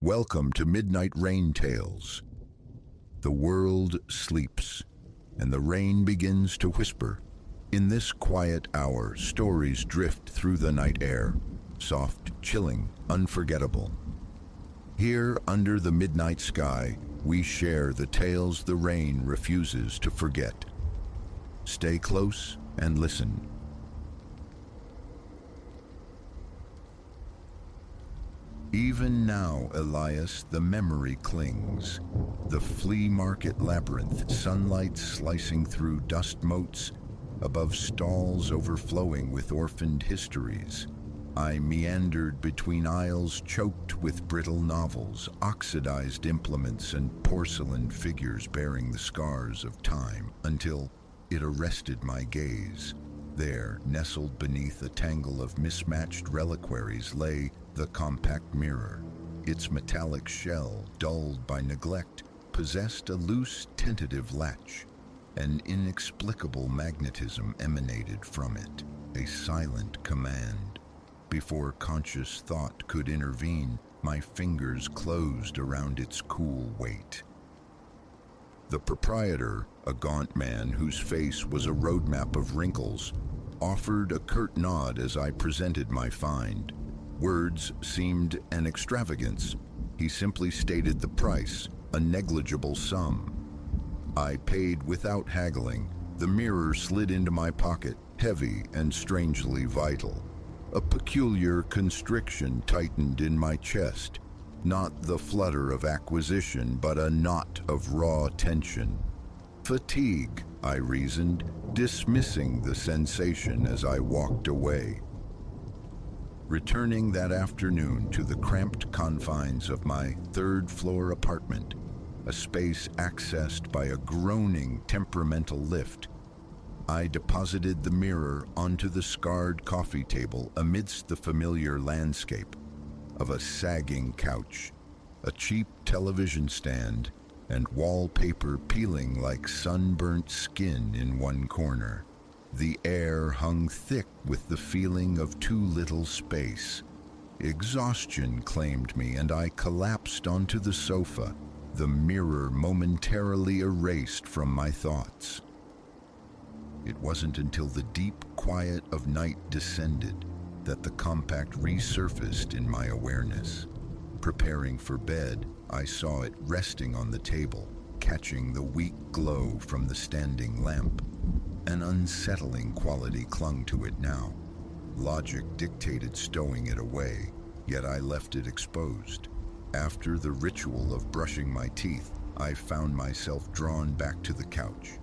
Welcome to Midnight Rain Tales. The world sleeps, and the rain begins to whisper. In this quiet hour, stories drift through the night air, soft, chilling, unforgettable. Here, under the midnight sky, we share the tales the rain refuses to forget. Stay close and listen. Even now, Elias, the memory clings. The flea market labyrinth, sunlight slicing through dust motes, above stalls overflowing with orphaned histories. I meandered between aisles choked with brittle novels, oxidized implements, and porcelain figures bearing the scars of time, until it arrested my gaze. There, nestled beneath a tangle of mismatched reliquaries, lay the compact mirror. Its metallic shell, dulled by neglect, possessed a loose, tentative latch. An inexplicable magnetism emanated from it, a silent command. Before conscious thought could intervene, my fingers closed around its cool weight. The proprietor, a gaunt man whose face was a roadmap of wrinkles, offered a curt nod as I presented my find. Words seemed an extravagance. He simply stated the price, a negligible sum. I paid without haggling. The mirror slid into my pocket, heavy and strangely vital. A peculiar constriction tightened in my chest. Not the flutter of acquisition, but a knot of raw tension. Fatigue, I reasoned, dismissing the sensation as I walked away. Returning that afternoon to the cramped confines of my third-floor apartment, a space accessed by a groaning temperamental lift, I deposited the mirror onto the scarred coffee table amidst the familiar landscape of a sagging couch, a cheap television stand, and wallpaper peeling like sunburnt skin in one corner. The air hung thick with the feeling of too little space. Exhaustion claimed me, and I collapsed onto the sofa, the mirror momentarily erased from my thoughts. It wasn't until the deep quiet of night descended that the compact resurfaced in my awareness. Preparing for bed, I saw it resting on the table, catching the weak glow from the standing lamp. An unsettling quality clung to it now. Logic dictated stowing it away, yet I left it exposed. After the ritual of brushing my teeth, I found myself drawn back to the couch.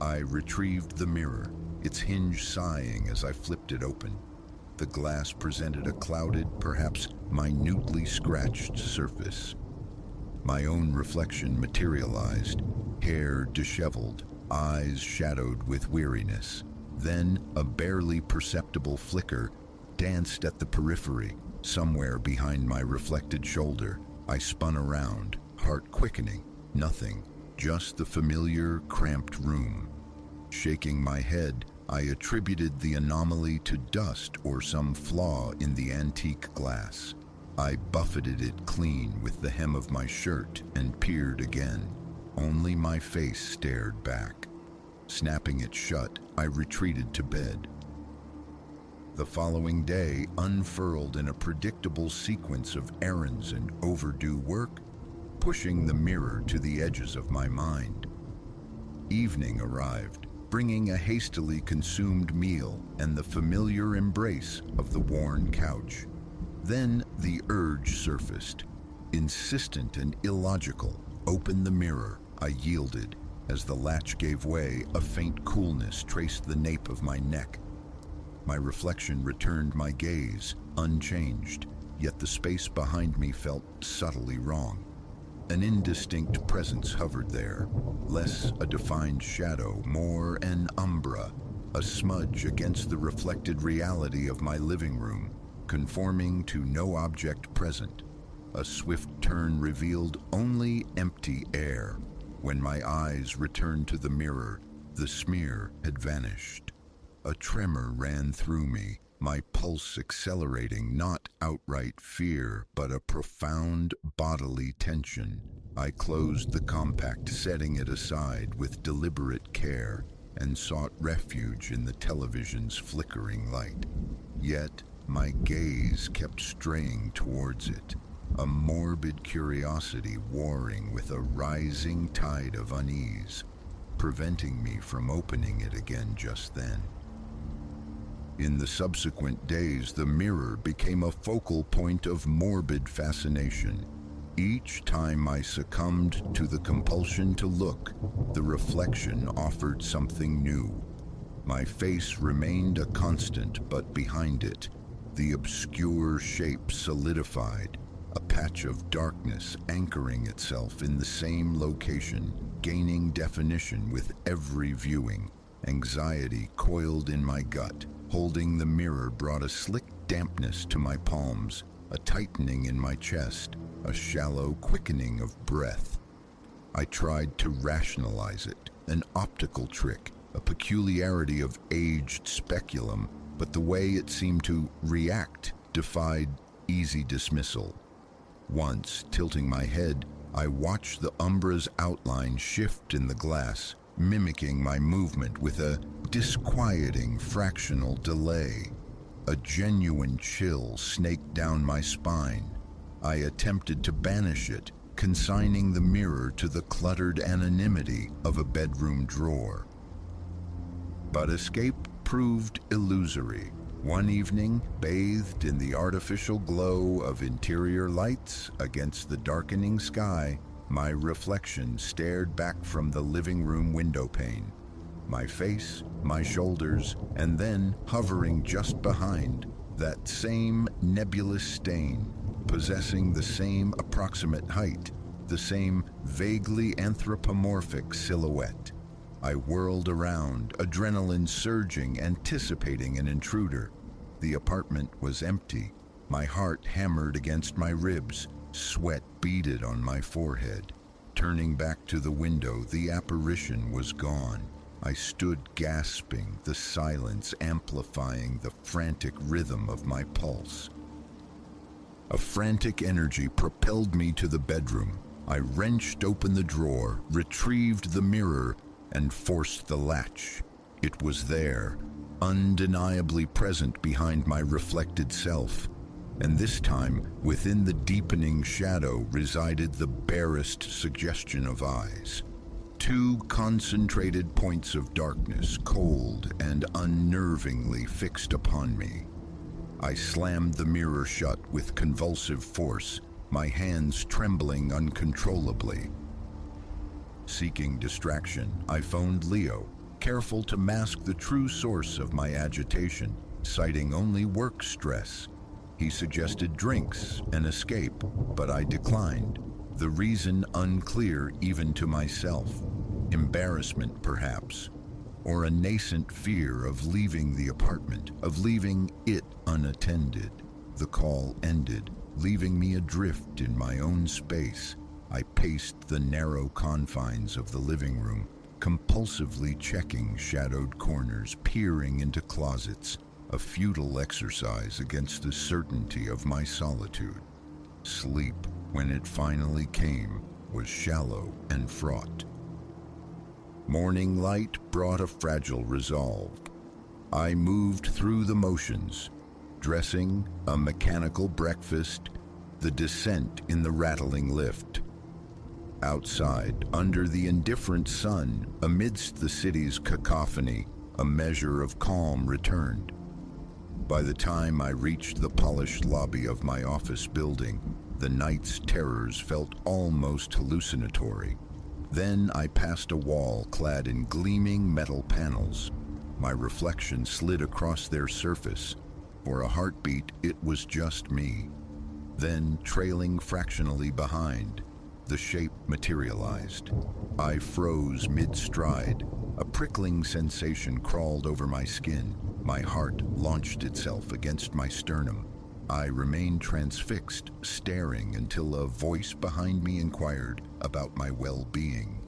I retrieved the mirror, its hinge sighing as I flipped it open. The glass presented a clouded, perhaps minutely scratched surface. My own reflection materialized, hair disheveled, eyes shadowed with weariness. Then a barely perceptible flicker danced at the periphery, somewhere behind my reflected shoulder. I spun around, heart quickening. Nothing, just the familiar, cramped room. Shaking my head, I attributed the anomaly to dust or some flaw in the antique glass. I buffeted it clean with the hem of my shirt and peered again. Only my face stared back. Snapping it shut, I retreated to bed. The following day unfurled in a predictable sequence of errands and overdue work, pushing the mirror to the edges of my mind. Evening arrived, bringing a hastily consumed meal and the familiar embrace of the worn couch. Then the urge surfaced, insistent and illogical. Open the mirror, I yielded. As the latch gave way, a faint coolness traced the nape of my neck. My reflection returned my gaze, unchanged, yet the space behind me felt subtly wrong. An indistinct presence hovered there, less a defined shadow, more an umbra, a smudge against the reflected reality of my living room, conforming to no object present. A swift turn revealed only empty air. When my eyes returned to the mirror, the smear had vanished. A tremor ran through me, my pulse accelerating, not outright fear, but a profound bodily tension. I closed the compact, setting it aside with deliberate care, and sought refuge in the television's flickering light. Yet, my gaze kept straying towards it, a morbid curiosity warring with a rising tide of unease, preventing me from opening it again just then. In the subsequent days, the mirror became a focal point of morbid fascination. Each time I succumbed to the compulsion to look, the reflection offered something new. My face remained a constant, but behind it, the obscure shape solidified, a patch of darkness anchoring itself in the same location, gaining definition with every viewing. Anxiety coiled in my gut. Holding the mirror brought a slick dampness to my palms, a tightening in my chest, a shallow quickening of breath. I tried to rationalize it, an optical trick, a peculiarity of aged speculum, but the way it seemed to react defied easy dismissal. Once, tilting my head, I watched the umbra's outline shift in the glass, mimicking my movement with a disquieting fractional delay. A genuine chill snaked down my spine. I attempted to banish it, consigning the mirror to the cluttered anonymity of a bedroom drawer. But escape proved illusory. One evening, bathed in the artificial glow of interior lights against the darkening sky, my reflection stared back from the living room window pane. My face, my shoulders, and then, hovering just behind, that same nebulous stain, possessing the same approximate height, the same vaguely anthropomorphic silhouette. I whirled around, adrenaline surging, anticipating an intruder. The apartment was empty. My heart hammered against my ribs. Sweat beaded on my forehead. Turning back to the window, the apparition was gone. I stood gasping, the silence amplifying the frantic rhythm of my pulse. A frantic energy propelled me to the bedroom. I wrenched open the drawer, retrieved the mirror, and forced the latch. It was there, undeniably present behind my reflected self. And this time, within the deepening shadow resided the barest suggestion of eyes. Two concentrated points of darkness, cold and unnervingly fixed upon me. I slammed the mirror shut with convulsive force, my hands trembling uncontrollably. Seeking distraction, I phoned Leo, careful to mask the true source of my agitation, citing only work stress. He suggested drinks, an escape, but I declined, the reason unclear even to myself. Embarrassment, perhaps, or a nascent fear of leaving the apartment, of leaving it unattended. The call ended, leaving me adrift in my own space. I paced the narrow confines of the living room, compulsively checking shadowed corners, peering into closets, a futile exercise against the certainty of my solitude. Sleep, when it finally came, was shallow and fraught. Morning light brought a fragile resolve. I moved through the motions, dressing, a mechanical breakfast, the descent in the rattling lift. Outside, under the indifferent sun, amidst the city's cacophony, a measure of calm returned. By the time I reached the polished lobby of my office building, the night's terrors felt almost hallucinatory. Then I passed a wall clad in gleaming metal panels. My reflection slid across their surface. For a heartbeat, it was just me. Then, trailing fractionally behind, the shape materialized. I froze mid-stride. A prickling sensation crawled over my skin. My heart launched itself against my sternum. I remained transfixed, staring until a voice behind me inquired about my well-being.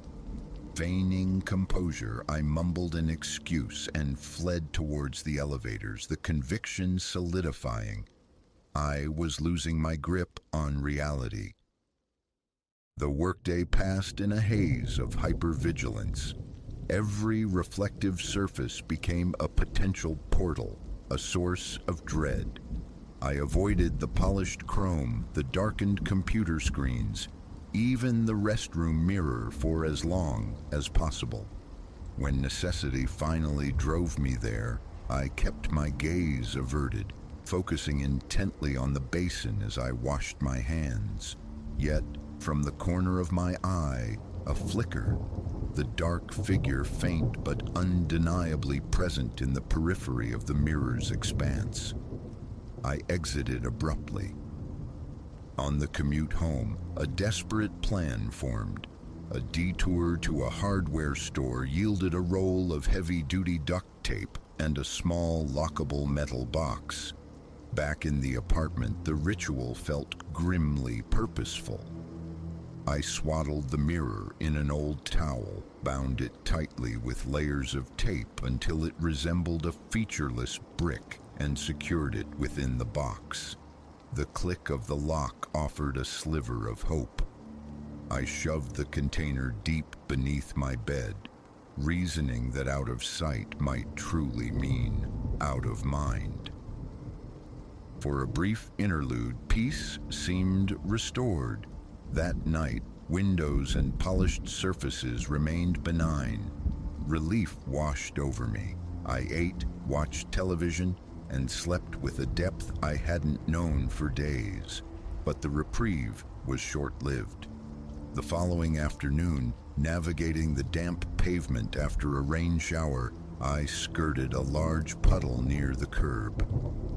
Feigning composure, I mumbled an excuse and fled towards the elevators, the conviction solidifying. I was losing my grip on reality. The workday passed in a haze of hypervigilance. Every reflective surface became a potential portal, a source of dread. I avoided the polished chrome, the darkened computer screens, even the restroom mirror for as long as possible. When necessity finally drove me there, I kept my gaze averted, focusing intently on the basin as I washed my hands. Yet, from the corner of my eye, a flicker, the dark figure faint but undeniably present in the periphery of the mirror's expanse. I exited abruptly. On the commute home, a desperate plan formed. A detour to a hardware store yielded a roll of heavy-duty duct tape and a small, lockable metal box. Back in the apartment, the ritual felt grimly purposeful. I swaddled the mirror in an old towel, bound it tightly with layers of tape until it resembled a featureless brick, and secured it within the box. The click of the lock offered a sliver of hope. I shoved the container deep beneath my bed, reasoning that out of sight might truly mean out of mind. For a brief interlude, peace seemed restored. That night, windows and polished surfaces remained benign. Relief washed over me. I ate, watched television, and slept with a depth I hadn't known for days. But the reprieve was short-lived. The following afternoon, navigating the damp pavement after a rain shower, I skirted a large puddle near the curb.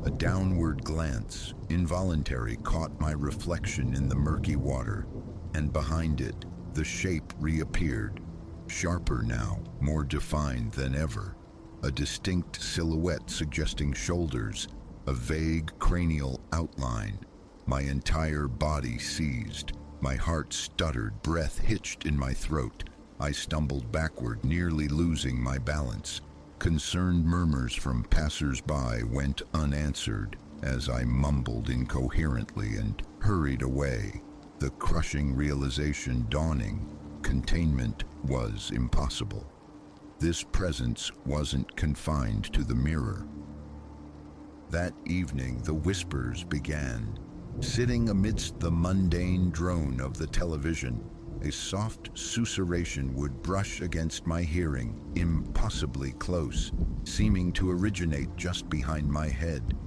A downward glance, involuntary, caught my reflection in the murky water, and behind it, the shape reappeared, sharper now, more defined than ever. A distinct silhouette suggesting shoulders, a vague cranial outline. My entire body seized. My heart stuttered, breath hitched in my throat. I stumbled backward, nearly losing my balance. Concerned murmurs from passers-by went unanswered as I mumbled incoherently and hurried away. The crushing realization dawning, containment was impossible. This presence wasn't confined to the mirror. That evening, the whispers began. Sitting amidst the mundane drone of the television, a soft susurration would brush against my hearing, impossibly close, seeming to originate just behind my head.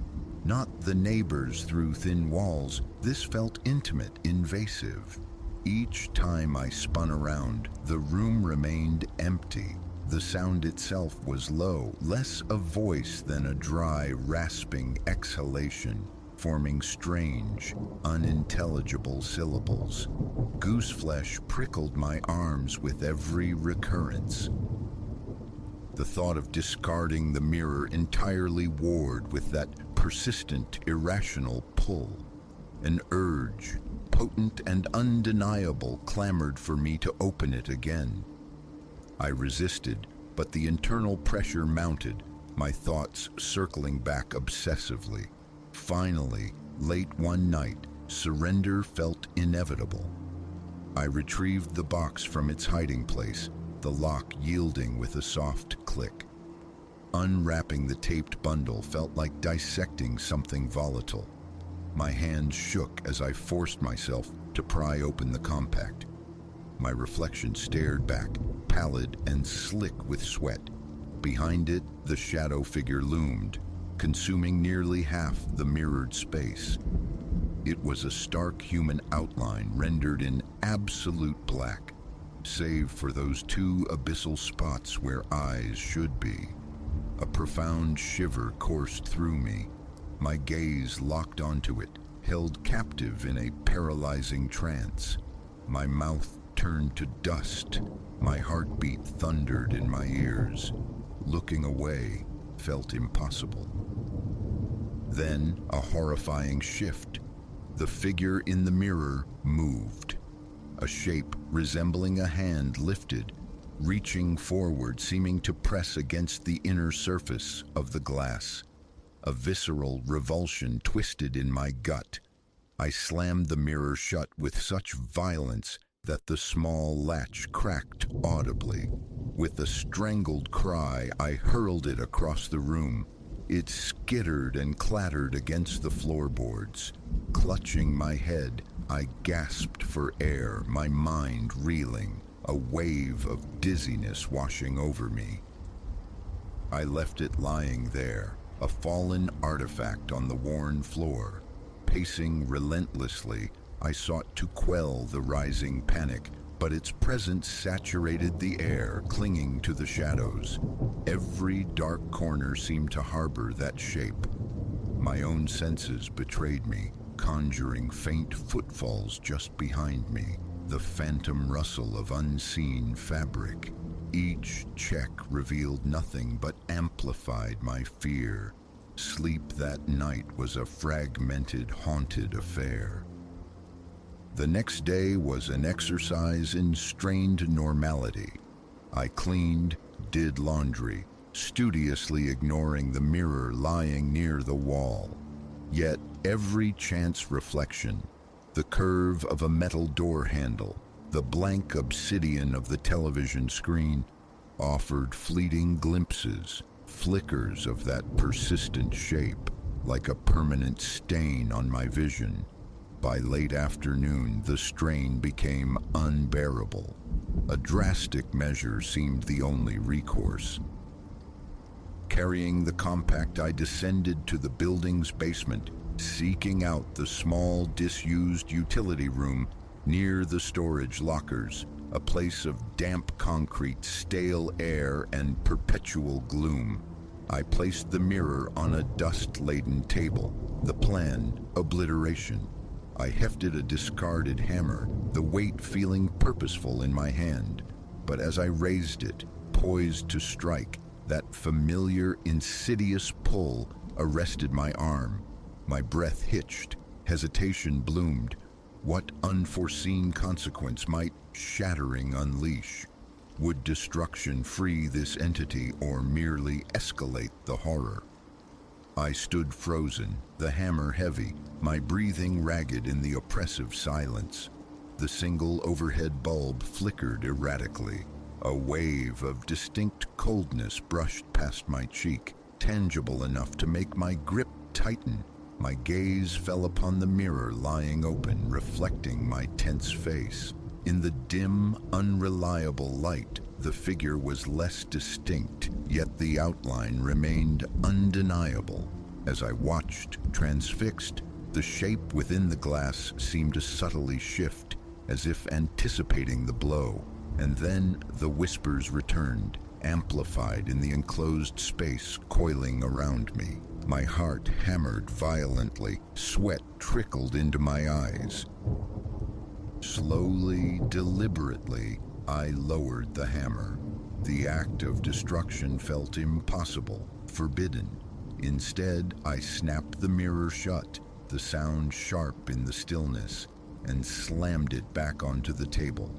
Not the neighbors through thin walls, this felt intimate, invasive. Each time I spun around, the room remained empty. The sound itself was low, less a voice than a dry, rasping exhalation, forming strange, unintelligible syllables. Gooseflesh prickled my arms with every recurrence. The thought of discarding the mirror entirely warred with that persistent, irrational pull. An urge, potent and undeniable, clamored for me to open it again. I resisted, but the internal pressure mounted, my thoughts circling back obsessively. Finally, late one night, surrender felt inevitable. I retrieved the box from its hiding place, the lock yielding with a soft click. Unwrapping the taped bundle felt like dissecting something volatile. My hands shook as I forced myself to pry open the compact. My reflection stared back, pallid and slick with sweat. Behind it, the shadow figure loomed, consuming nearly half the mirrored space. It was a stark human outline rendered in absolute black, save for those two abyssal spots where eyes should be. A profound shiver coursed through me. My gaze locked onto it, held captive in a paralyzing trance. My mouth turned to dust. My heartbeat thundered in my ears. Looking away felt impossible. Then a horrifying shift. The figure in the mirror moved. A shape resembling a hand lifted, reaching forward, seeming to press against the inner surface of the glass. A visceral revulsion twisted in my gut. I slammed the mirror shut with such violence that the small latch cracked audibly. With a strangled cry, I hurled it across the room. It skittered and clattered against the floorboards. Clutching my head, I gasped for air, my mind reeling, a wave of dizziness washing over me. I left it lying there, a fallen artifact on the worn floor. Pacing relentlessly, I sought to quell the rising panic, but its presence saturated the air, clinging to the shadows. Every dark corner seemed to harbor that shape. My own senses betrayed me, conjuring faint footfalls just behind me, the phantom rustle of unseen fabric. Each check revealed nothing but amplified my fear. Sleep that night was a fragmented, haunted affair. The next day was an exercise in strained normality. I cleaned, did laundry, studiously ignoring the mirror lying near the wall. Yet every chance reflection, the curve of a metal door handle, the blank obsidian of the television screen, offered fleeting glimpses, flickers of that persistent shape, like a permanent stain on my vision. By late afternoon, the strain became unbearable. A drastic measure seemed the only recourse. Carrying the compact, I descended to the building's basement, seeking out the small, disused utility room near the storage lockers, a place of damp concrete, stale air, and perpetual gloom. I placed the mirror on a dust-laden table, the plan obliteration. I hefted a discarded hammer, the weight feeling purposeful in my hand. But as I raised it, poised to strike, that familiar, insidious pull arrested my arm. My breath hitched, hesitation bloomed. What unforeseen consequence might shattering unleash? Would destruction free this entity or merely escalate the horror? I stood frozen, the hammer heavy, my breathing ragged in the oppressive silence. The single overhead bulb flickered erratically. A wave of distinct coldness brushed past my cheek, tangible enough to make my grip tighten. My gaze fell upon the mirror lying open, reflecting my tense face. In the dim, unreliable light, the figure was less distinct, yet the outline remained undeniable. As I watched, transfixed, the shape within the glass seemed to subtly shift, as if anticipating the blow. And then the whispers returned, amplified in the enclosed space coiling around me. My heart hammered violently, sweat trickled into my eyes. Slowly, deliberately, I lowered the hammer. The act of destruction felt impossible, forbidden. Instead, I snapped the mirror shut, the sound sharp in the stillness, and slammed it back onto the table.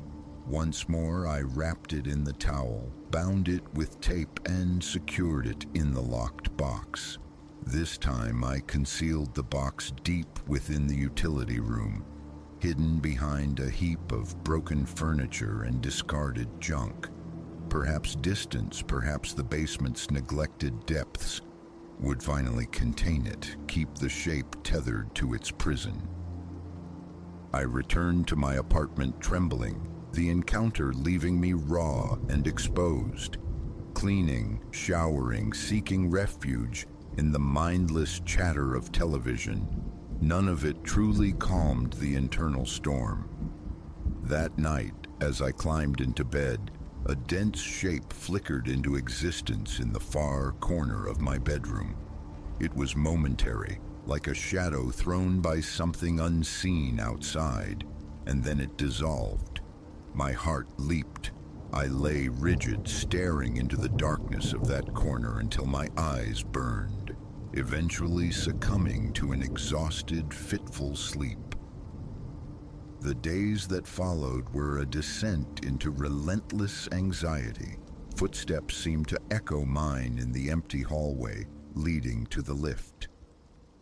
Once more, I wrapped it in the towel, bound it with tape, and secured it in the locked box. This time, I concealed the box deep within the utility room, hidden behind a heap of broken furniture and discarded junk. Perhaps distance, perhaps the basement's neglected depths would finally contain it, keep the shape tethered to its prison. I returned to my apartment trembling, the encounter leaving me raw and exposed. Cleaning, showering, seeking refuge in the mindless chatter of television, none of it truly calmed the internal storm. That night, as I climbed into bed, a dense shape flickered into existence in the far corner of my bedroom. It was momentary, like a shadow thrown by something unseen outside, and then it dissolved. My heart leaped. I lay rigid, staring into the darkness of that corner until my eyes burned, eventually succumbing to an exhausted, fitful sleep. The days that followed were a descent into relentless anxiety. Footsteps seemed to echo mine in the empty hallway leading to the lift.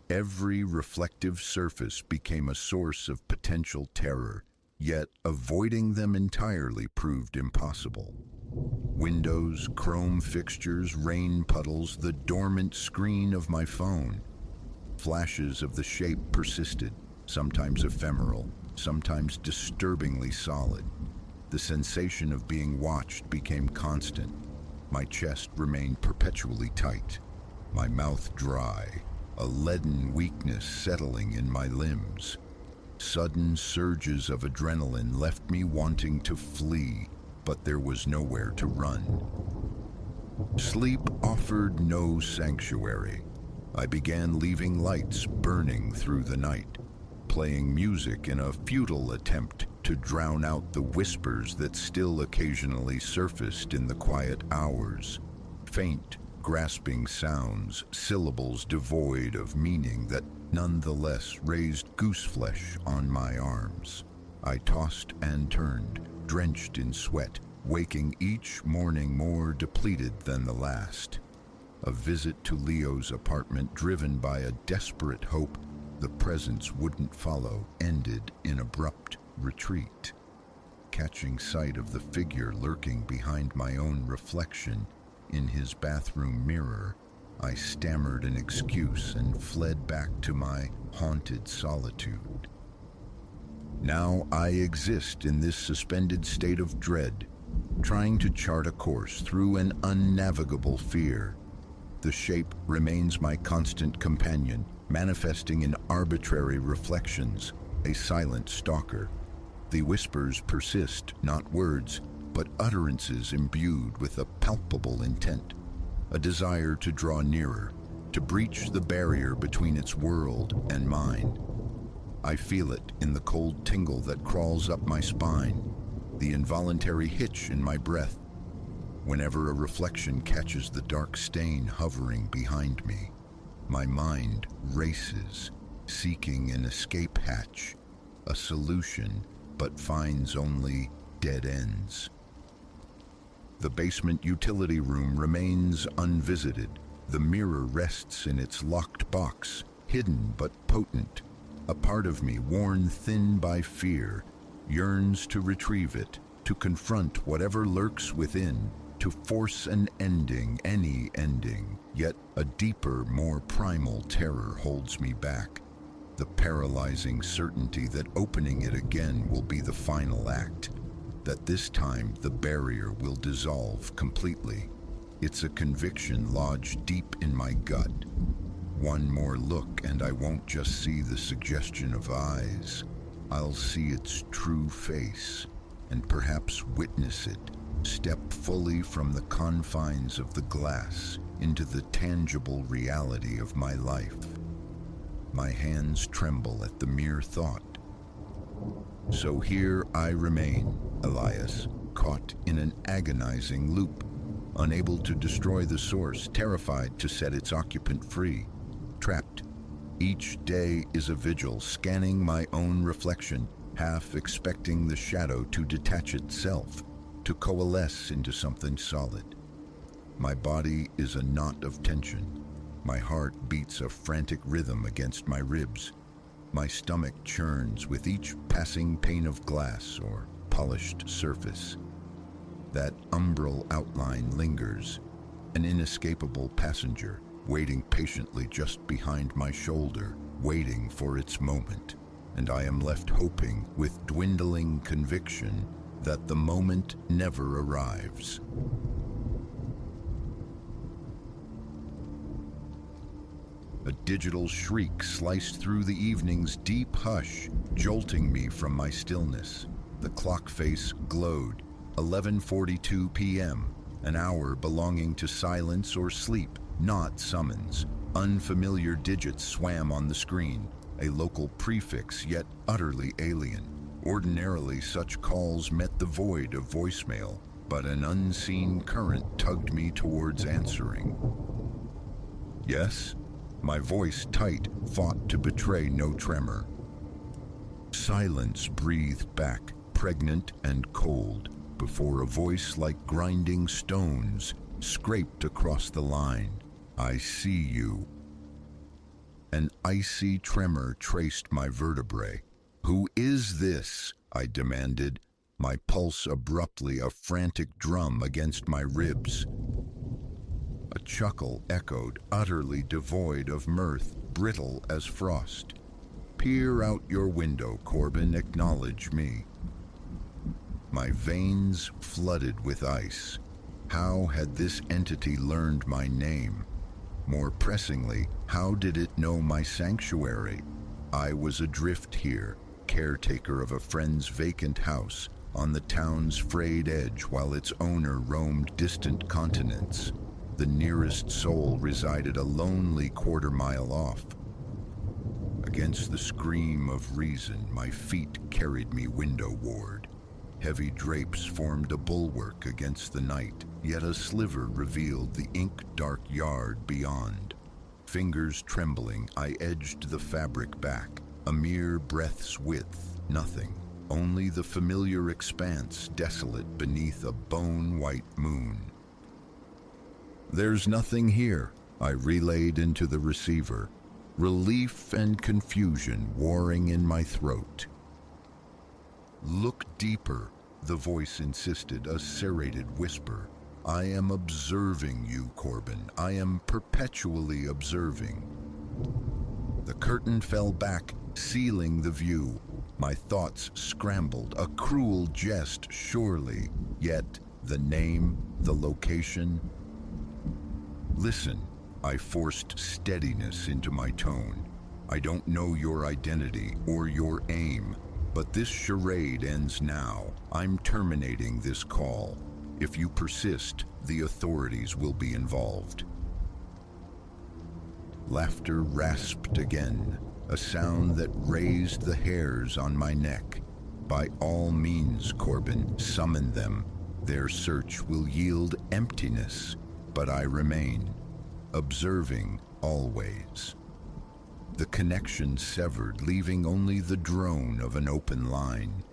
Every reflective surface became a source of potential terror, yet avoiding them entirely proved impossible. Windows, chrome fixtures, rain puddles, the dormant screen of my phone. Flashes of the shape persisted, sometimes ephemeral, sometimes disturbingly solid. The sensation of being watched became constant. My chest remained perpetually tight, my mouth dry, a leaden weakness settling in my limbs. Sudden surges of adrenaline left me wanting to flee, but there was nowhere to run. Sleep offered no sanctuary. I began leaving lights burning through the night, playing music in a futile attempt to drown out the whispers that still occasionally surfaced in the quiet hours. Faint, grasping sounds, syllables devoid of meaning that nonetheless raised gooseflesh on my arms. I tossed and turned, drenched in sweat, waking each morning more depleted than the last. A visit to Leo's apartment, driven by a desperate hope the presence wouldn't follow, ended in abrupt retreat. Catching sight of the figure lurking behind my own reflection in his bathroom mirror, I stammered an excuse and fled back to my haunted solitude. Now I exist in this suspended state of dread, trying to chart a course through an unnavigable fear. The shape remains my constant companion, manifesting in arbitrary reflections, a silent stalker. The whispers persist, not words, but utterances imbued with a palpable intent, a desire to draw nearer, to breach the barrier between its world and mine. I feel it in the cold tingle that crawls up my spine, the involuntary hitch in my breath, whenever a reflection catches the dark stain hovering behind me. My mind races, seeking an escape hatch, a solution, but finds only dead ends. The basement utility room remains unvisited. The mirror rests in its locked box, hidden but potent. A part of me, worn thin by fear, yearns to retrieve it, to confront whatever lurks within, to force an ending, any ending. Yet a deeper, more primal terror holds me back. The paralyzing certainty that opening it again will be the final act, that this time the barrier will dissolve completely. It's a conviction lodged deep in my gut. One more look and I won't just see the suggestion of eyes. I'll see its true face, and perhaps witness it, step fully from the confines of the glass into the tangible reality of my life. My hands tremble at the mere thought. So here I remain, Elias, caught in an agonizing loop, unable to destroy the source, terrified to set its occupant free, trapped. Each day is a vigil, scanning my own reflection, half expecting the shadow to detach itself, to coalesce into something solid. My body is a knot of tension. My heart beats a frantic rhythm against my ribs. My stomach churns with each passing pane of glass or polished surface. That umbral outline lingers, an inescapable passenger, waiting patiently just behind my shoulder, waiting for its moment. And I am left hoping, with dwindling conviction, that the moment never arrives. A digital shriek sliced through the evening's deep hush, jolting me from my stillness. The clock face glowed, 11:42 p.m., an hour belonging to silence or sleep, not summons. Unfamiliar digits swam on the screen, a local prefix yet utterly alien. Ordinarily, such calls met the void of voicemail, but an unseen current tugged me towards answering. Yes? My voice, tight, fought to betray no tremor. Silence breathed back, pregnant and cold, before a voice like grinding stones scraped across the line. "I see you." An icy tremor traced my vertebrae. "Who is this?" I demanded, my pulse abruptly a frantic drum against my ribs. A chuckle echoed, utterly devoid of mirth, brittle as frost. "Peer out your window, Corbin, acknowledge me." My veins flooded with ice. How had this entity learned my name? More pressingly, how did it know my sanctuary? I was adrift here, caretaker of a friend's vacant house, on the town's frayed edge while its owner roamed distant continents. The nearest soul resided a lonely quarter-mile off. Against the scream of reason, my feet carried me windowward. Heavy drapes formed a bulwark against the night, yet a sliver revealed the ink-dark yard beyond. Fingers trembling, I edged the fabric back. A mere breath's width, nothing. Only the familiar expanse desolate beneath a bone-white moon. "There's nothing here," I relayed into the receiver, relief and confusion warring in my throat. "Look deeper," the voice insisted, a serrated whisper. "I am observing you, Corbin. I am perpetually observing." The curtain fell back, sealing the view. My thoughts scrambled, a cruel jest surely, yet the name, the location. "Listen," I forced steadiness into my tone. "I don't know your identity or your aim, but this charade ends now. I'm terminating this call. If you persist, the authorities will be involved." Laughter rasped again, a sound that raised the hairs on my neck. "By all means, Corbin, summon them. Their search will yield emptiness, but I remain, observing always." The connection severed, leaving only the drone of an open line.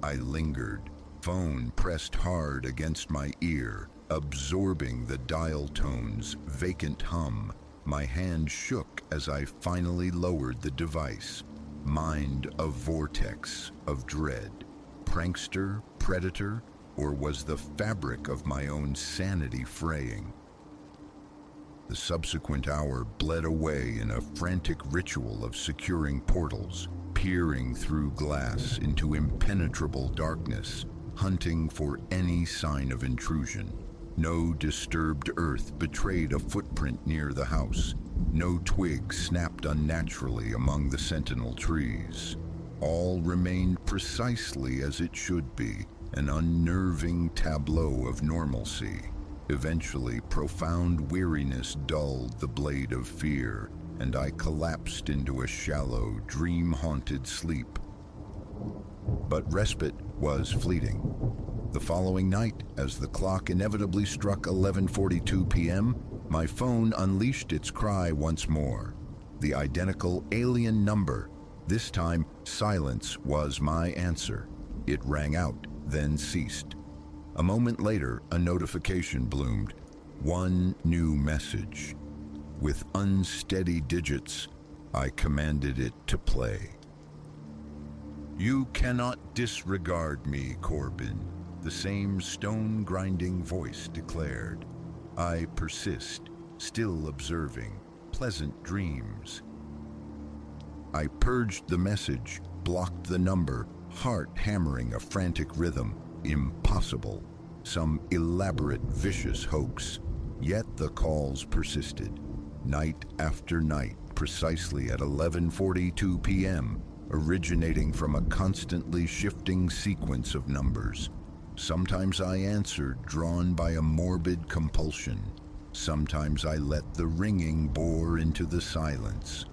I lingered, phone pressed hard against my ear, absorbing the dial tone's vacant hum. My hand shook as I finally lowered the device. Mind a vortex of dread. Prankster, predator, or was the fabric of my own sanity fraying? The subsequent hour bled away in a frantic ritual of securing portals, peering through glass into impenetrable darkness, hunting for any sign of intrusion. No disturbed earth betrayed a footprint near the house. No twig snapped unnaturally among the sentinel trees. All remained precisely as it should be, an unnerving tableau of normalcy. Eventually, profound weariness dulled the blade of fear, and I collapsed into a shallow, dream-haunted sleep. But respite was fleeting. The following night, as the clock inevitably struck 11:42 p.m., my phone unleashed its cry once more. The identical alien number. This time, silence was my answer. It rang out, then ceased. A moment later, a notification bloomed. One new message. With unsteady digits, I commanded it to play. "You cannot disregard me, Corbin," the same stone-grinding voice declared. "I persist, still observing. Pleasant dreams." I purged the message, blocked the number, heart hammering a frantic rhythm. Impossible. Some elaborate, vicious hoax. Yet the calls persisted. Night after night, precisely at 11:42 p.m., originating from a constantly shifting sequence of numbers. Sometimes I answered, drawn by a morbid compulsion. Sometimes I let the ringing bore into the silence.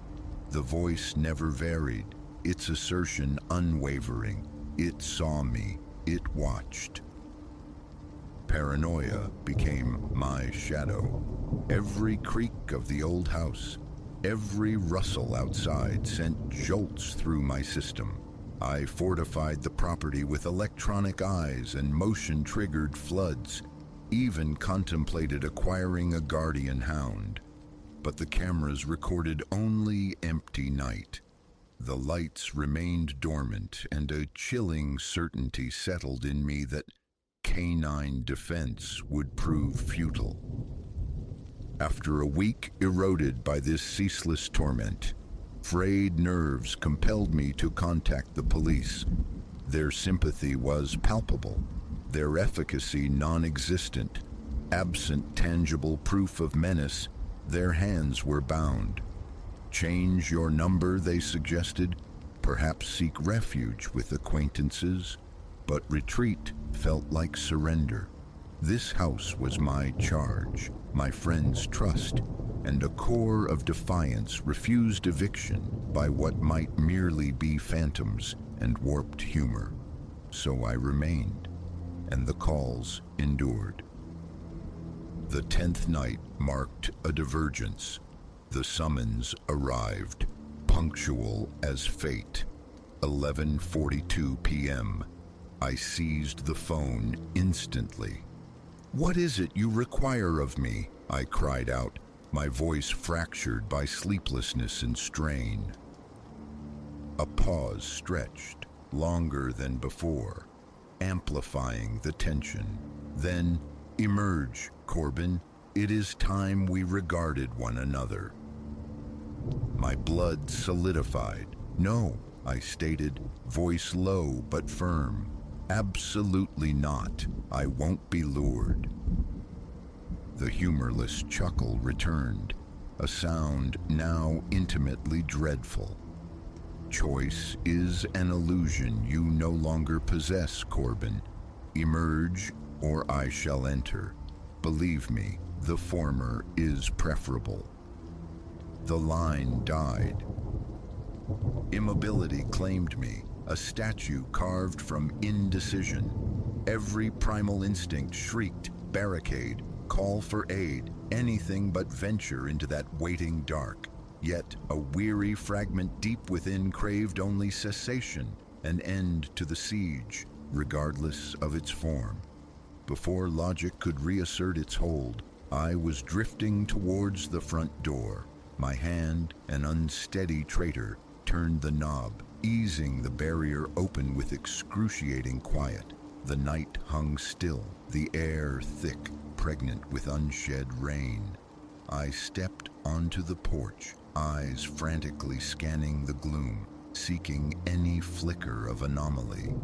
The voice never varied, its assertion unwavering. It saw me. It watched. Paranoia became my shadow. Every creak of the old house, Every rustle outside sent jolts through my system. I fortified the property with electronic eyes and motion-triggered floods, even contemplated acquiring a guardian hound. But the cameras recorded only empty night. The lights remained dormant, and a chilling certainty settled in me that canine defense would prove futile. After a week eroded by this ceaseless torment, frayed nerves compelled me to contact the police. Their sympathy was palpable, their efficacy non-existent. Absent tangible proof of menace, their hands were bound. Change your number, they suggested. Perhaps seek refuge with acquaintances. But retreat felt like surrender. This house was my charge, my friends' trust, and a core of defiance refused eviction by what might merely be phantoms and warped humor. So I remained, and the calls endured. The 10th night marked a divergence. The summons arrived, punctual as fate. 11:42 p.m. I seized the phone instantly. "What is it you require of me?" I cried out, my voice fractured by sleeplessness and strain. A pause stretched, longer than before, amplifying the tension. Then, "Emerge, Corbin. It is time we regarded one another." My blood solidified. "No," I stated, voice low but firm. "Absolutely not. I won't be lured." The humorless chuckle returned, a sound now intimately dreadful. "Choice is an illusion you no longer possess, Corbin. Emerge, or I shall enter. Believe me, the former is preferable." The line died. Immobility claimed me, a statue carved from indecision. Every primal instinct shrieked, barricade, call for aid, anything but venture into that waiting dark. Yet a weary fragment deep within craved only cessation, an end to the siege, regardless of its form. Before logic could reassert its hold, I was drifting towards the front door. My hand, an unsteady traitor, turned the knob, easing the barrier open with excruciating quiet. The night hung still, the air thick, pregnant with unshed rain. I stepped onto the porch, eyes frantically scanning the gloom, seeking any flicker of anomaly.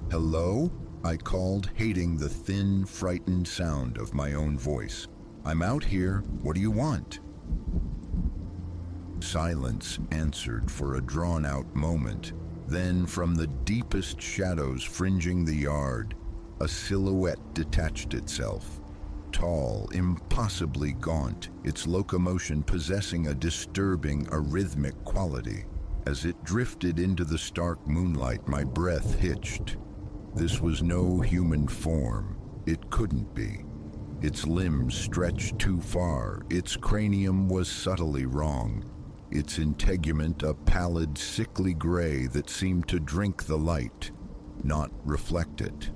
"Hello?" I called, hating the thin, frightened sound of my own voice. "I'm out here. What do you want?" Silence answered for a drawn-out moment. Then, from the deepest shadows fringing the yard, a silhouette detached itself. Tall, impossibly gaunt, its locomotion possessing a disturbing, arrhythmic quality. As it drifted into the stark moonlight, my breath hitched. This was no human form. It couldn't be. Its limbs stretched too far. Its cranium was subtly wrong. Its integument a pallid, sickly gray that seemed to drink the light, not reflect it.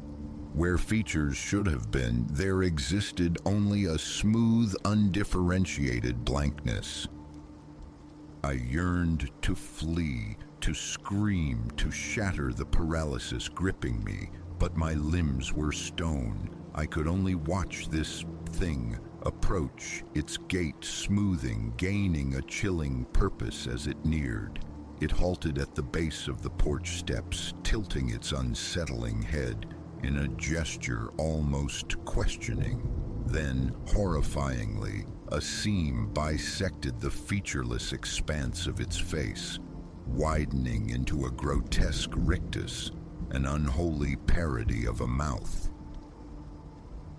Where features should have been, there existed only a smooth, undifferentiated blankness. I yearned to flee, to scream, to shatter the paralysis gripping me, but my limbs were stone. I could only watch this thing approach, its gait smoothing, gaining a chilling purpose as it neared. It halted at the base of the porch steps, tilting its unsettling head in a gesture almost questioning. Then, horrifyingly, a seam bisected the featureless expanse of its face, widening into a grotesque rictus, an unholy parody of a mouth.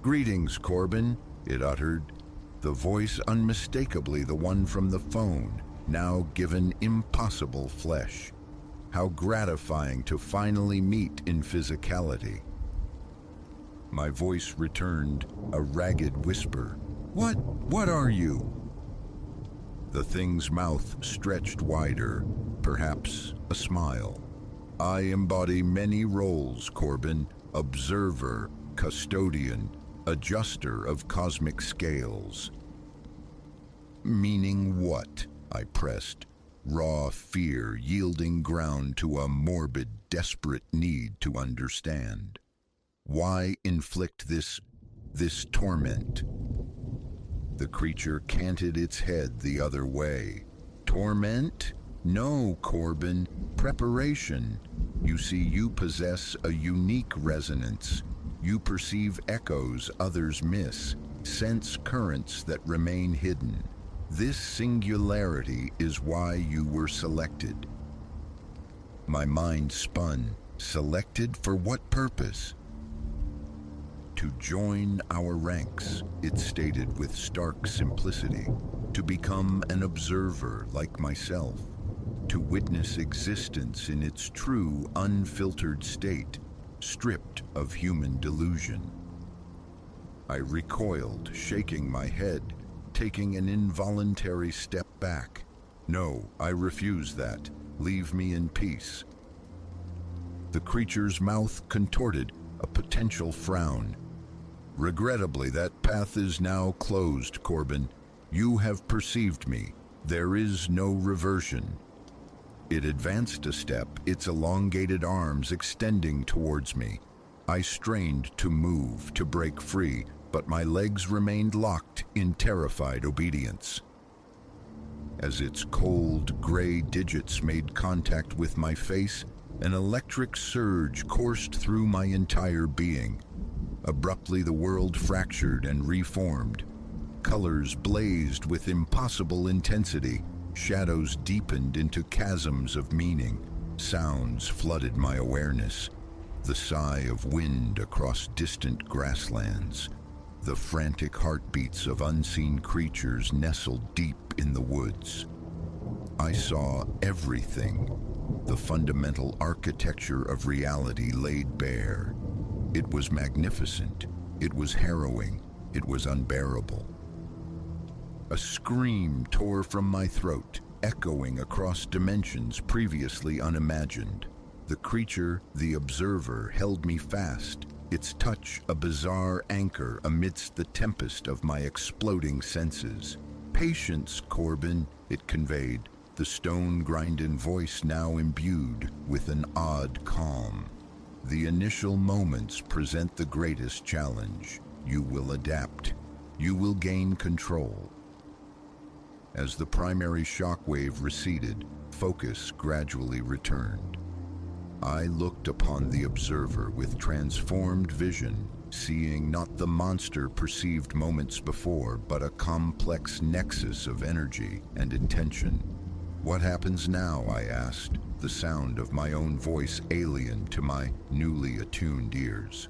"Greetings, Corbin," it uttered, the voice unmistakably the one from the phone, now given impossible flesh. How gratifying to finally meet in physicality. My voice returned, a ragged whisper. What are you?" The thing's mouth stretched wider, perhaps a smile. I embody many roles, Corbin. Observer, custodian, adjuster of cosmic scales. Meaning what? I pressed, raw fear yielding ground to a morbid, desperate need to understand. Why inflict this torment? The creature canted its head the other way. Torment? No, Corbin. Preparation. You see, you possess a unique resonance. You perceive echoes others miss, sense currents that remain hidden. This singularity is why you were selected. My mind spun. Selected for what purpose? To join our ranks, it stated with stark simplicity. To become an observer like myself. To witness existence in its true, unfiltered state, stripped of human delusion. I recoiled, shaking my head, taking an involuntary step back. No, I refuse that. Leave me in peace. The creature's mouth contorted, a potential frown. Regrettably, that path is now closed, Corbin. You have perceived me. There is no reversion. It advanced a step, its elongated arms extending towards me. I strained to move, to break free, but my legs remained locked in terrified obedience. As its cold, gray digits made contact with my face, an electric surge coursed through my entire being. Abruptly, the world fractured and reformed. Colors blazed with impossible intensity. Shadows deepened into chasms of meaning. Sounds flooded my awareness. The sigh of wind across distant grasslands. The frantic heartbeats of unseen creatures nestled deep in the woods. I saw everything. The fundamental architecture of reality laid bare. It was magnificent. It was harrowing. It was unbearable. A scream tore from my throat, echoing across dimensions previously unimagined. The creature, the observer, held me fast, its touch a bizarre anchor amidst the tempest of my exploding senses. Patience, Corbin, it conveyed, the stone-grinding voice now imbued with an odd calm. The initial moments present the greatest challenge. You will adapt. You will gain control. As the primary shockwave receded, focus gradually returned. I looked upon the observer with transformed vision, seeing not the monster perceived moments before, but a complex nexus of energy and intention. What happens now? I asked, the sound of my own voice alien to my newly attuned ears.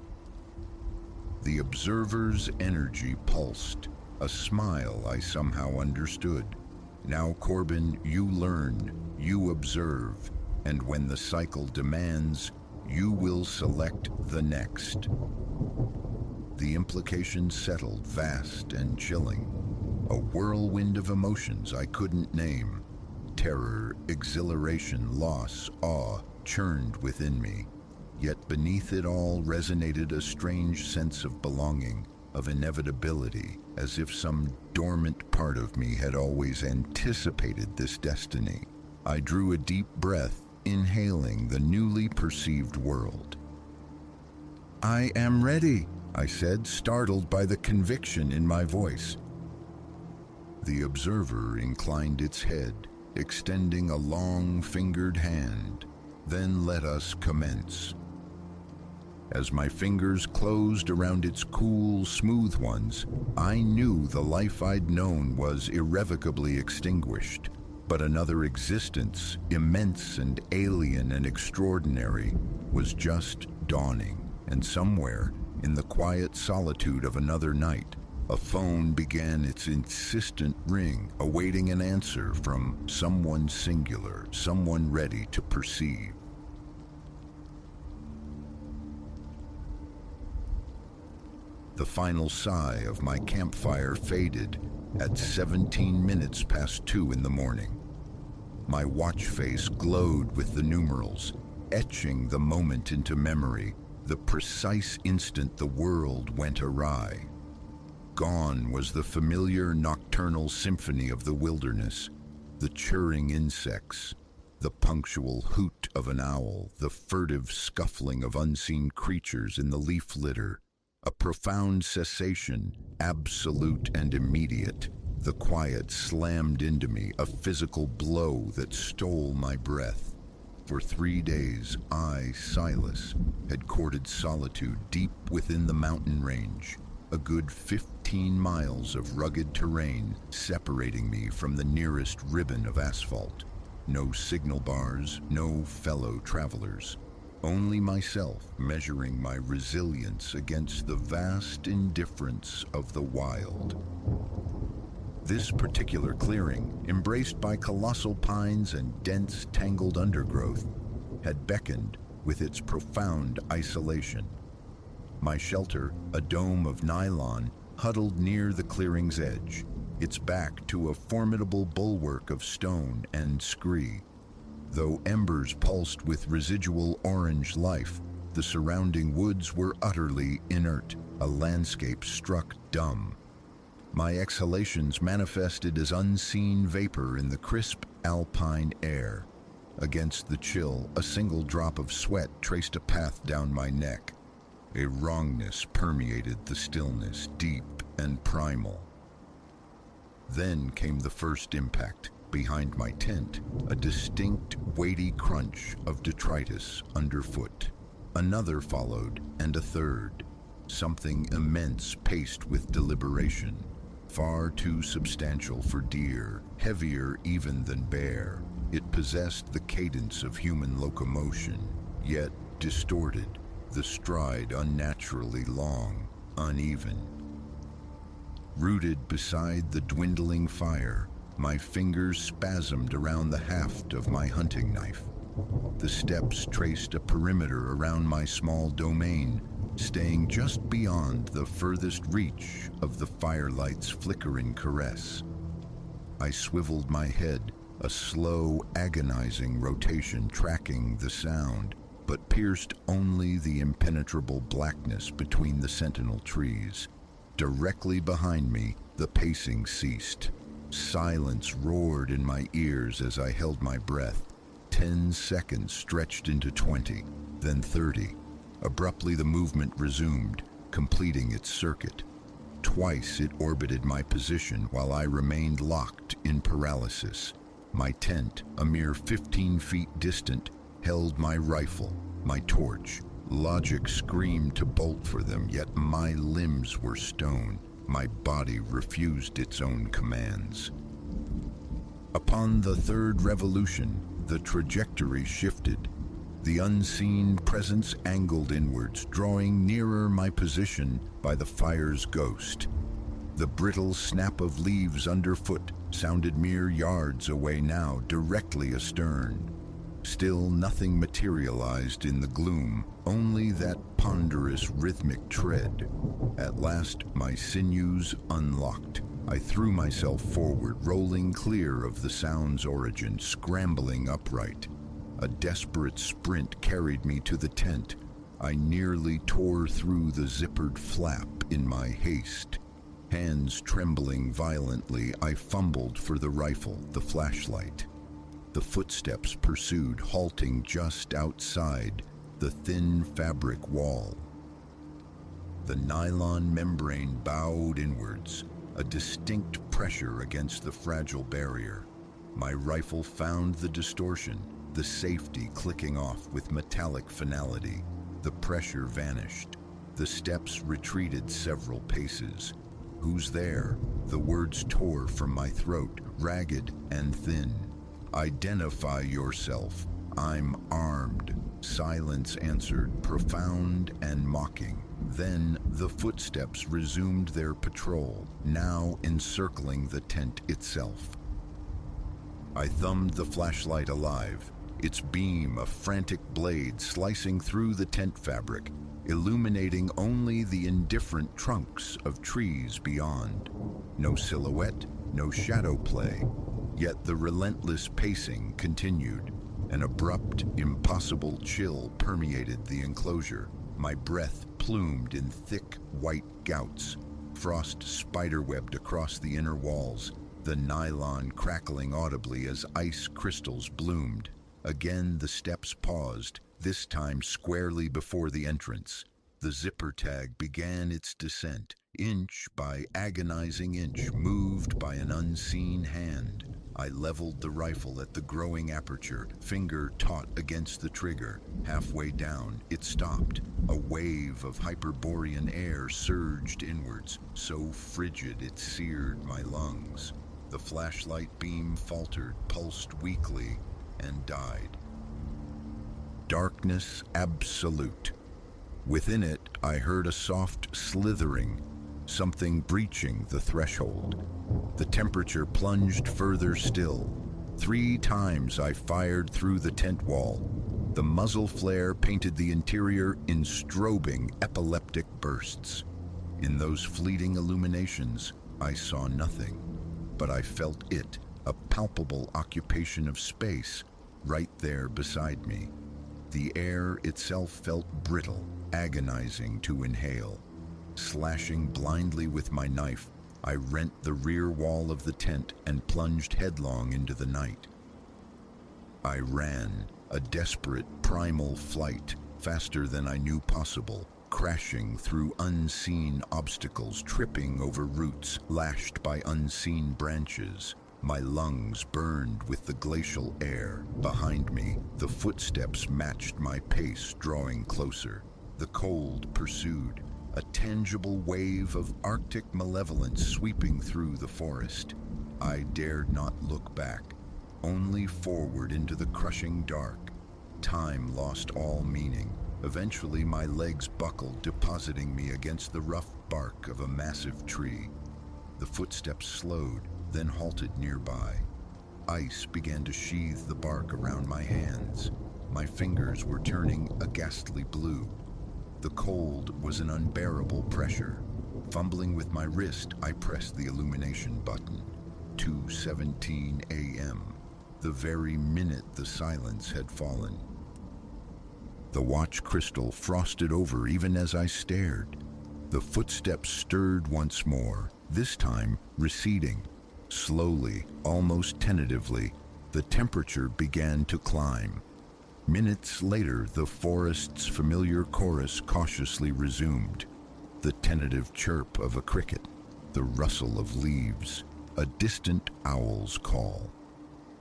The observer's energy pulsed, a smile I somehow understood. Now, Corbin, you learn, you observe, and when the cycle demands, you will select the next. The implications settled, vast and chilling. A whirlwind of emotions I couldn't name. Terror, exhilaration, loss, awe churned within me. Yet beneath it all resonated a strange sense of belonging, of inevitability, as if some dormant part of me had always anticipated this destiny. I drew a deep breath, inhaling the newly perceived world. I am ready, I said, startled by the conviction in my voice. The observer inclined its head, extending a long-fingered hand. Then let us commence. As my fingers closed around its cool, smooth ones, I knew the life I'd known was irrevocably extinguished. But another existence, immense and alien and extraordinary, was just dawning. And somewhere, in the quiet solitude of another night, a phone began its insistent ring, awaiting an answer from someone singular, someone ready to perceive. The final sigh of my campfire faded at 17 minutes past 2 in the morning. My watch face glowed with the numerals, etching the moment into memory, the precise instant the world went awry. Gone was the familiar nocturnal symphony of the wilderness, the chirring insects, the punctual hoot of an owl, the furtive scuffling of unseen creatures in the leaf litter. A profound cessation, absolute and immediate. The quiet slammed into me, a physical blow that stole my breath. For 3 days, I, Silas, had courted solitude deep within the mountain range, a good 15 miles of rugged terrain separating me from the nearest ribbon of asphalt. No signal bars, no fellow travelers. Only myself measuring my resilience against the vast indifference of the wild. This particular clearing, embraced by colossal pines and dense, tangled undergrowth, had beckoned with its profound isolation. My shelter, a dome of nylon, huddled near the clearing's edge, its back to a formidable bulwark of stone and scree. Though embers pulsed with residual orange life, the surrounding woods were utterly inert, a landscape struck dumb. My exhalations manifested as unseen vapor in the crisp alpine air. Against the chill, a single drop of sweat traced a path down my neck. A wrongness permeated the stillness, deep and primal. Then came the first impact. Behind my tent, a distinct, weighty crunch of detritus underfoot. Another followed, and a third. Something immense paced with deliberation. Far too substantial for deer, heavier even than bear. It possessed the cadence of human locomotion, yet distorted, the stride unnaturally long, uneven. Rooted beside the dwindling fire, my fingers spasmed around the haft of my hunting knife. The steps traced a perimeter around my small domain, staying just beyond the furthest reach of the firelight's flickering caress. I swiveled my head, a slow, agonizing rotation tracking the sound, but pierced only the impenetrable blackness between the sentinel trees. Directly behind me, the pacing ceased. Silence roared in my ears as I held my breath. 10 seconds stretched into 20, then 30. Abruptly the movement resumed, completing its circuit. Twice it orbited my position while I remained locked in paralysis. My tent, a mere 15 feet distant, held my rifle, my torch. Logic screamed to bolt for them, yet my limbs were stone. My body refused its own commands. Upon the third revolution, the trajectory shifted. The unseen presence angled inwards, drawing nearer my position by the fire's ghost. The brittle snap of leaves underfoot sounded mere yards away now, directly astern. Still nothing materialized in the gloom, only that ponderous rhythmic tread. At last, my sinews unlocked. I threw myself forward, rolling clear of the sound's origin, scrambling upright. A desperate sprint carried me to the tent. I nearly tore through the zippered flap in my haste. Hands trembling violently, I fumbled for the rifle, the flashlight. The footsteps pursued, halting just outside the thin fabric wall. The nylon membrane bowed inwards, a distinct pressure against the fragile barrier. My rifle found the distortion, the safety clicking off with metallic finality. The pressure vanished. The steps retreated several paces. "Who's there?" The words tore from my throat, ragged and thin. "Identify yourself. I'm armed," silence answered, profound and mocking. Then the footsteps resumed their patrol, now encircling the tent itself. I thumbed the flashlight alive, its beam a frantic blade slicing through the tent fabric. illuminating only the indifferent trunks of trees beyond. No silhouette, no shadow play, yet the relentless pacing continued. An abrupt, impossible chill permeated the enclosure. My breath plumed in thick, white gouts, frost spiderwebbed across the inner walls, the nylon crackling audibly as ice crystals bloomed. Again the steps paused, this time squarely before the entrance. The zipper tag began its descent, inch by agonizing inch, moved by an unseen hand. I leveled the rifle at the growing aperture, finger taut against the trigger. Halfway down, it stopped. A wave of Hyperborean air surged inwards, so frigid it seared my lungs. The flashlight beam faltered, pulsed weakly, and died. Darkness absolute. Within it, I heard a soft slithering, something breaching the threshold. The temperature plunged further still. 3 times I fired through the tent wall. The muzzle flare painted the interior in strobing, epileptic bursts. In those fleeting illuminations, I saw nothing, but I felt it, a palpable occupation of space, right there beside me. The air itself felt brittle, agonizing to inhale. Slashing blindly with my knife, I rent the rear wall of the tent and plunged headlong into the night. I ran, a desperate primal flight, faster than I knew possible, crashing through unseen obstacles, tripping over roots, lashed by unseen branches. My lungs burned with the glacial air. Behind me, the footsteps matched my pace, drawing closer. The cold pursued, a tangible wave of Arctic malevolence sweeping through the forest. I dared not look back, only forward into the crushing dark. Time lost all meaning. Eventually, my legs buckled, depositing me against the rough bark of a massive tree. The footsteps slowed, then halted nearby. Ice began to sheathe the bark around my hands. My fingers were turning a ghastly blue. The cold was an unbearable pressure. Fumbling with my wrist, I pressed the illumination button. 2:17 a.m., the very minute the silence had fallen. The watch crystal frosted over even as I stared. The footsteps stirred once more, this time receding. Slowly, almost tentatively, the temperature began to climb. Minutes later, the forest's familiar chorus cautiously resumed. The tentative chirp of a cricket, the rustle of leaves, a distant owl's call.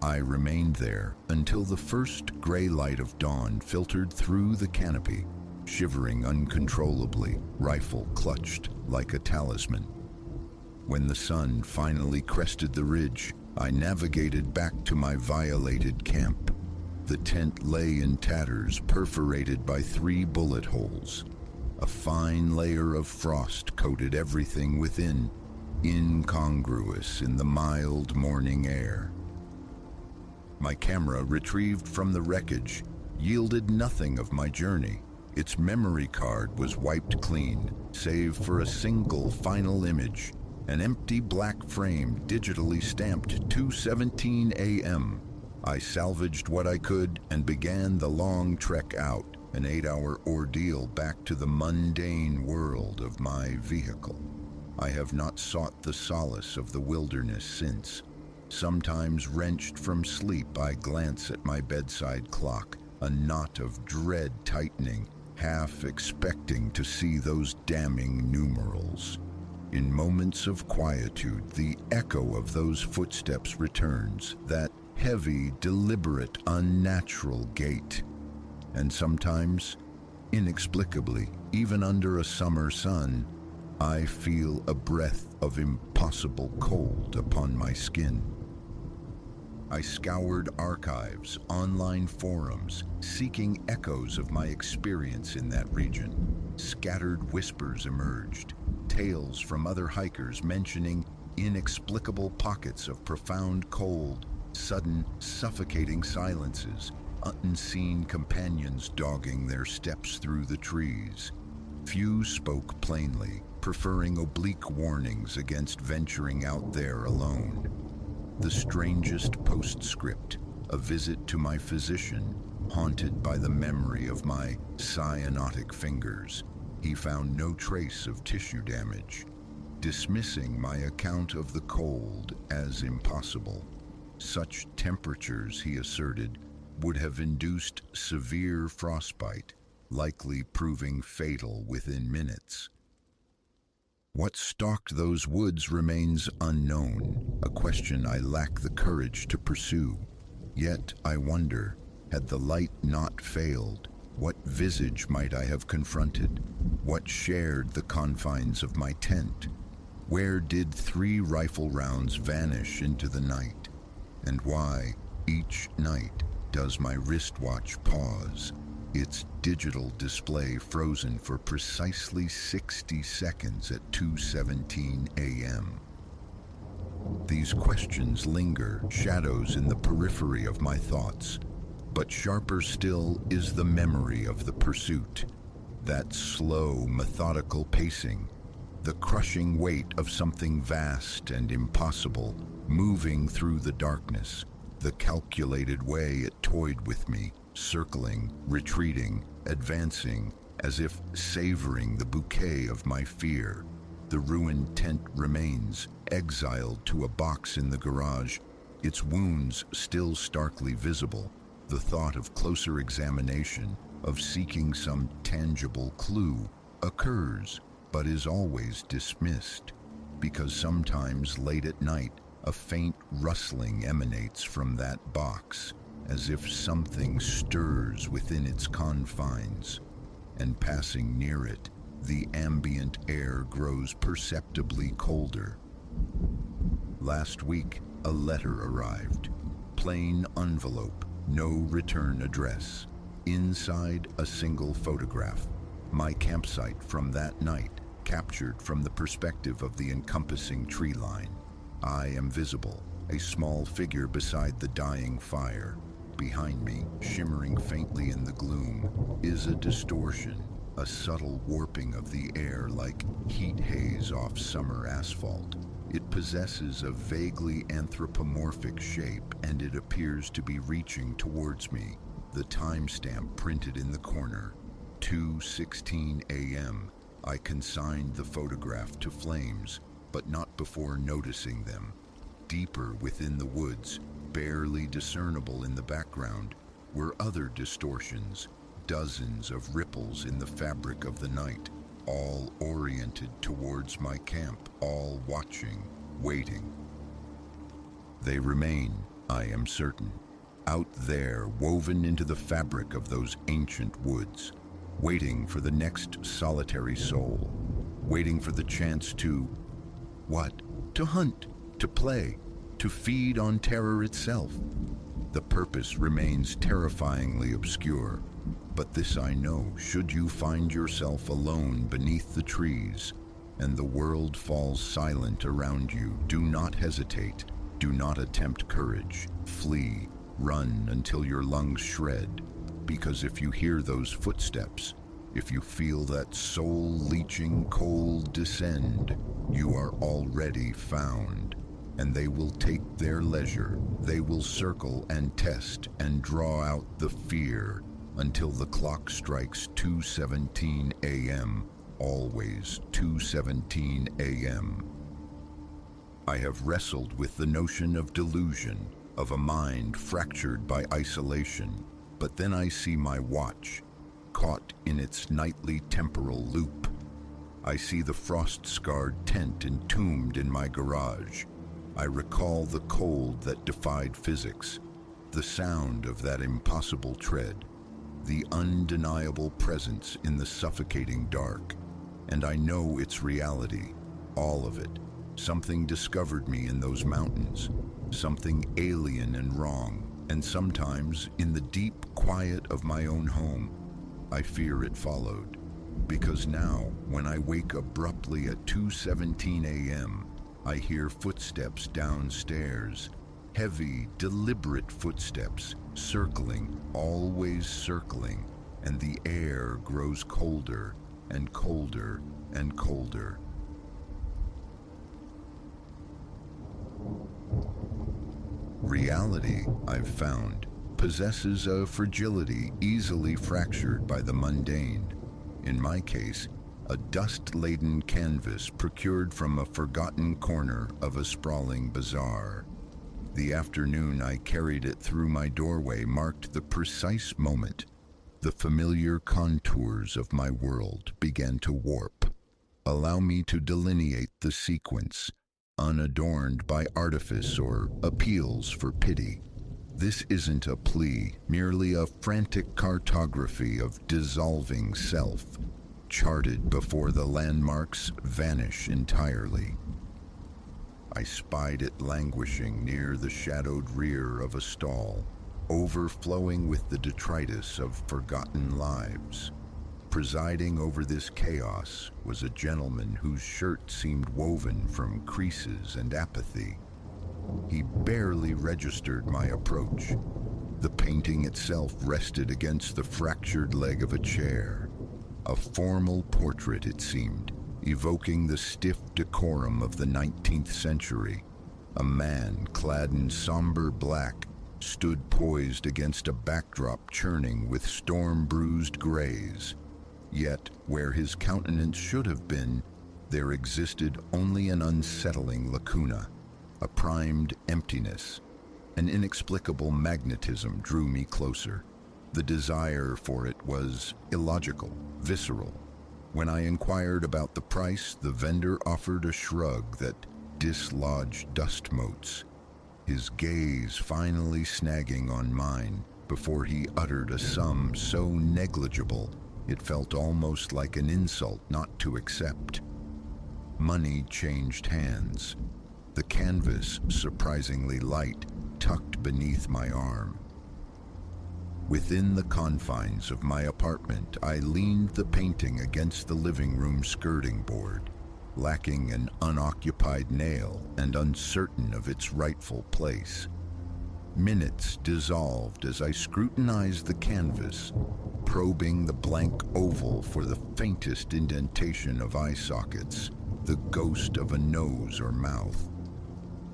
I remained there until the first gray light of dawn filtered through the canopy, shivering uncontrollably, rifle clutched like a talisman. When the sun finally crested the ridge, I navigated back to my violated camp. The tent lay in tatters, perforated by 3 bullet holes. A fine layer of frost coated everything within, incongruous in the mild morning air. My camera, retrieved from the wreckage, yielded nothing of my journey. Its memory card was wiped clean, save for a single final image, an empty black frame digitally stamped 2:17 a.m. I salvaged what I could and began the long trek out, an 8-hour ordeal back to the mundane world of my vehicle. I have not sought the solace of the wilderness since. Sometimes wrenched from sleep, I glance at my bedside clock, a knot of dread tightening, half expecting to see those damning numerals. In moments of quietude, the echo of those footsteps returns, that heavy, deliberate, unnatural gait. And sometimes, inexplicably, even under a summer sun, I feel a breath of impossible cold upon my skin. I scoured archives, online forums, seeking echoes of my experience in that region. Scattered whispers emerged, tales from other hikers mentioning inexplicable pockets of profound cold, sudden, suffocating silences, unseen companions dogging their steps through the trees. Few spoke plainly, preferring oblique warnings against venturing out there alone. The strangest postscript, a visit to my physician, haunted by the memory of my cyanotic fingers. He found no trace of tissue damage, dismissing my account of the cold as impossible. Such temperatures, he asserted, would have induced severe frostbite, likely proving fatal within minutes. What stalked those woods remains unknown, a question I lack the courage to pursue. Yet I wonder, had the light not failed, what visage might I have confronted? What shared the confines of my tent? Where did 3 rifle rounds vanish into the night? And why, each night, does my wristwatch pause, its digital display frozen for precisely 60 seconds at 2:17 a.m.? These questions linger, shadows in the periphery of my thoughts. But sharper still is the memory of the pursuit, that slow, methodical pacing, the crushing weight of something vast and impossible moving through the darkness, the calculated way it toyed with me, circling, retreating, advancing, as if savoring the bouquet of my fear. The ruined tent remains, exiled to a box in the garage, its wounds still starkly visible. The thought of closer examination, of seeking some tangible clue, occurs, but is always dismissed, because sometimes late at night, a faint rustling emanates from that box, as if something stirs within its confines, and passing near it, the ambient air grows perceptibly colder. Last week, a letter arrived. Plain envelope, no return address. Inside, a single photograph. My campsite from that night, captured from the perspective of the encompassing tree line. I am visible, a small figure beside the dying fire. Behind me, shimmering faintly in the gloom, is a distortion, a subtle warping of the air like heat haze off summer asphalt. It possesses a vaguely anthropomorphic shape, and it appears to be reaching towards me. The timestamp printed in the corner, 2:16 a.m. I consigned the photograph to flames, but not before noticing them. Deeper within the woods, barely discernible in the background, were other distortions, dozens of ripples in the fabric of the night, all oriented towards my camp, all watching, waiting. They remain, I am certain, out there woven into the fabric of those ancient woods, waiting for the next solitary soul, waiting for the chance to, what? To hunt, to play, to feed on terror itself. The purpose remains terrifyingly obscure, but this I know: should you find yourself alone beneath the trees, and the world falls silent around you, do not hesitate, do not attempt courage, flee, run until your lungs shred, because if you hear those footsteps, if you feel that soul-leeching cold descend, you are already found, and they will take their leisure. They will circle and test and draw out the fear until the clock strikes 2:17 a.m., always 2:17 a.m. I have wrestled with the notion of delusion, of a mind fractured by isolation, but then I see my watch, caught in its nightly temporal loop. I see the frost-scarred tent entombed in my garage. I recall the cold that defied physics, the sound of that impossible tread, the undeniable presence in the suffocating dark, and I know its reality, all of it. Something discovered me in those mountains, something alien and wrong, and sometimes in the deep quiet of my own home, I fear it followed. Because now, when I wake abruptly at 2:17 a.m., I hear footsteps downstairs, heavy, deliberate footsteps, circling, always circling, and the air grows colder, and colder and colder. Reality, I've found, possesses a fragility easily fractured by the mundane. In my case, a dust-laden canvas procured from a forgotten corner of a sprawling bazaar. The afternoon I carried it through my doorway marked the precise moment the familiar contours of my world began to warp. Allow me to delineate the sequence, unadorned by artifice or appeals for pity. This isn't a plea, merely a frantic cartography of dissolving self, charted before the landmarks vanish entirely. I spied it languishing near the shadowed rear of a stall, overflowing with the detritus of forgotten lives. Presiding over this chaos was a gentleman whose shirt seemed woven from creases and apathy. He barely registered my approach. The painting itself rested against the fractured leg of a chair. A formal portrait, it seemed, evoking the stiff decorum of the 19th century. A man clad in somber black stood poised against a backdrop churning with storm-bruised grays. Yet, where his countenance should have been, there existed only an unsettling lacuna, a primed emptiness. An inexplicable magnetism drew me closer. The desire for it was illogical, visceral. When I inquired about the price, the vendor offered a shrug that dislodged dust motes, his gaze finally snagging on mine before he uttered a sum so negligible it felt almost like an insult not to accept. Money changed hands. The canvas, surprisingly light, tucked beneath my arm. Within the confines of my apartment, I leaned the painting against the living room skirting board, lacking an unoccupied nail and uncertain of its rightful place. Minutes dissolved as I scrutinized the canvas, probing the blank oval for the faintest indentation of eye sockets, the ghost of a nose or mouth.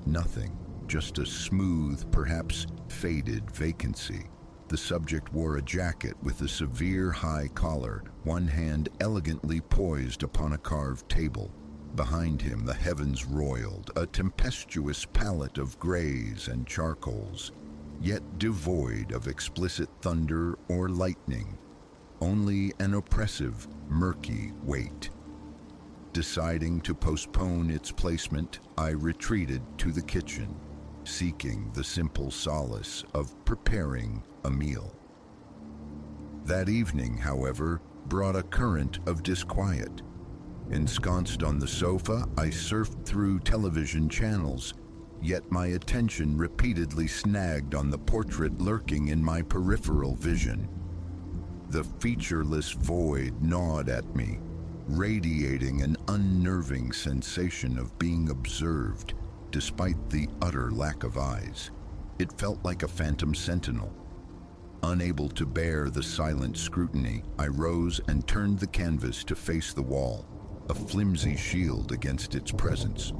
Nothing, just a smooth, perhaps faded vacancy. The subject wore a jacket with a severe high collar, one hand elegantly poised upon a carved table. Behind him the heavens roiled, a tempestuous palette of grays and charcoals, yet devoid of explicit thunder or lightning, only an oppressive, murky weight. Deciding to postpone its placement, I retreated to the kitchen, seeking the simple solace of preparing a meal. That evening, however, brought a current of disquiet. Ensconced on the sofa, I surfed through television channels, yet my attention repeatedly snagged on the portrait lurking in my peripheral vision. The featureless void gnawed at me, radiating an unnerving sensation of being observed, despite the utter lack of eyes. It felt like a phantom sentinel. Unable to bear the silent scrutiny, I rose and turned the canvas to face the wall, a flimsy shield against its presence.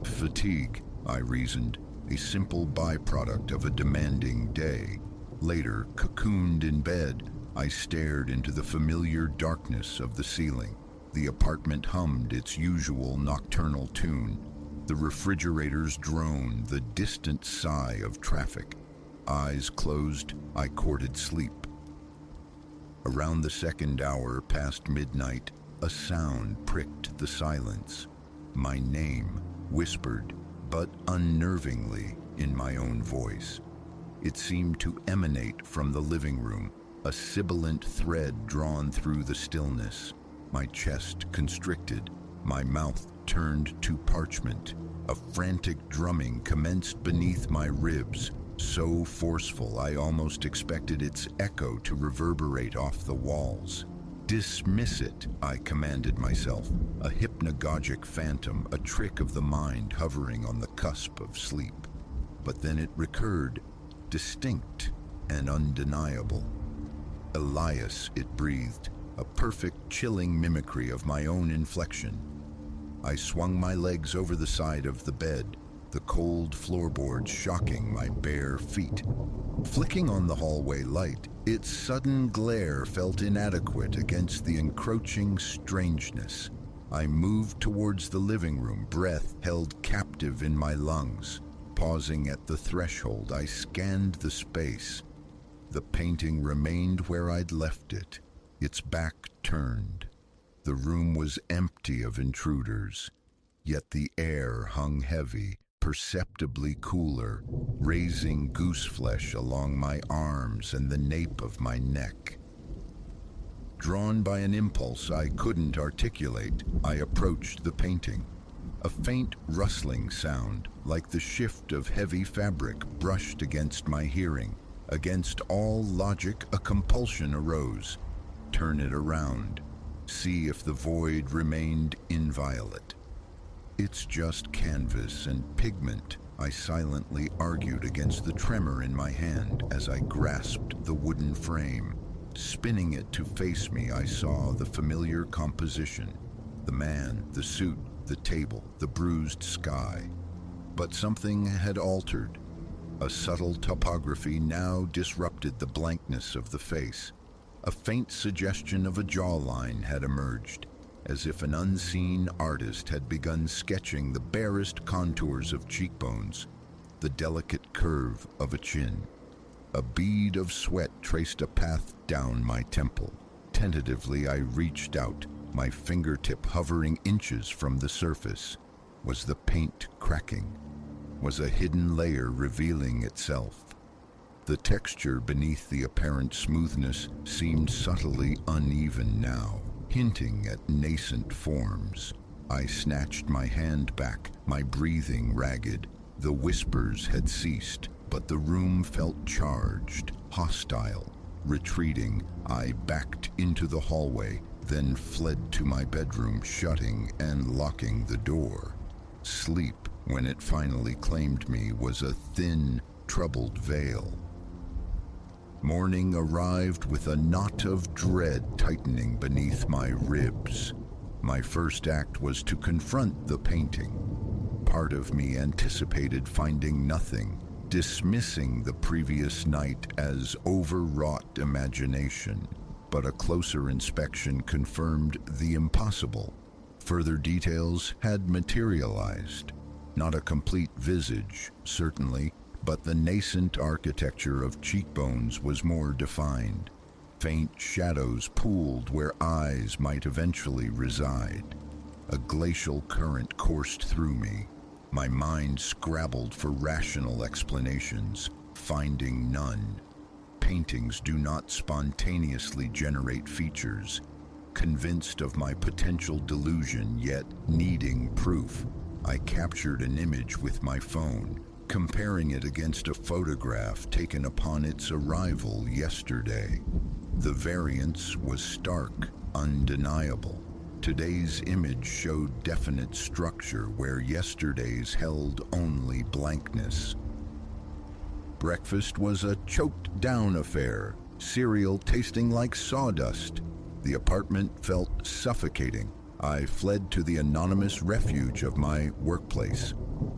Fatigue, I reasoned, a simple byproduct of a demanding day. Later, cocooned in bed, I stared into the familiar darkness of the ceiling. The apartment hummed its usual nocturnal tune. The refrigerators droned the distant sigh of traffic. Eyes closed, I courted sleep. Around the second hour past midnight, a sound pricked the silence. My name, whispered, but unnervingly, in my own voice. It seemed to emanate from the living room, a sibilant thread drawn through the stillness. My chest constricted, my mouth turned to parchment. A frantic drumming commenced beneath my ribs, so forceful I almost expected its echo to reverberate off the walls. Dismiss it, I commanded myself, a hypnagogic phantom, a trick of the mind hovering on the cusp of sleep. But then it recurred, distinct and undeniable. Elias, it breathed, a perfect, chilling mimicry of my own inflection. I swung my legs over the side of the bed, the cold floorboards shocking my bare feet. Flicking on the hallway light, its sudden glare felt inadequate against the encroaching strangeness. I moved towards the living room, breath held captive in my lungs. Pausing at the threshold, I scanned the space. The painting remained where I'd left it, its back turned. The room was empty of intruders, yet the air hung heavy, perceptibly cooler, raising gooseflesh along my arms and the nape of my neck. Drawn by an impulse I couldn't articulate, I approached the painting. A faint rustling sound, like the shift of heavy fabric, brushed against my hearing. Against all logic, a compulsion arose. Turn it around. See if the void remained inviolate. It's just canvas and pigment, I silently argued against the tremor in my hand as I grasped the wooden frame. Spinning it to face me, I saw the familiar composition. The man, the suit, the table, the bruised sky. But something had altered. A subtle topography now disrupted the blankness of the face. A faint suggestion of a jawline had emerged, as if an unseen artist had begun sketching the barest contours of cheekbones, the delicate curve of a chin. A bead of sweat traced a path down my temple. Tentatively, I reached out, my fingertip hovering inches from the surface. Was the paint cracking? Was a hidden layer revealing itself? The texture beneath the apparent smoothness seemed subtly uneven now, hinting at nascent forms. I snatched my hand back, my breathing ragged. The whispers had ceased, but the room felt charged, hostile. Retreating, I backed into the hallway, then fled to my bedroom, shutting and locking the door. Sleep, when it finally claimed me, was a thin, troubled veil. Morning arrived with a knot of dread tightening beneath my ribs. My first act was to confront the painting. Part of me anticipated finding nothing, dismissing the previous night as overwrought imagination. But a closer inspection confirmed the impossible. Further details had materialized. Not a complete visage, certainly, but the nascent architecture of cheekbones was more defined. Faint shadows pooled where eyes might eventually reside. A glacial current coursed through me. My mind scrabbled for rational explanations, finding none. Paintings do not spontaneously generate features. Convinced of my potential delusion, yet needing proof, I captured an image with my phone, comparing it against a photograph taken upon its arrival yesterday. The variance was stark, undeniable. Today's image showed definite structure where yesterday's held only blankness. Breakfast was a choked-down affair, cereal tasting like sawdust. The apartment felt suffocating. I fled to the anonymous refuge of my workplace.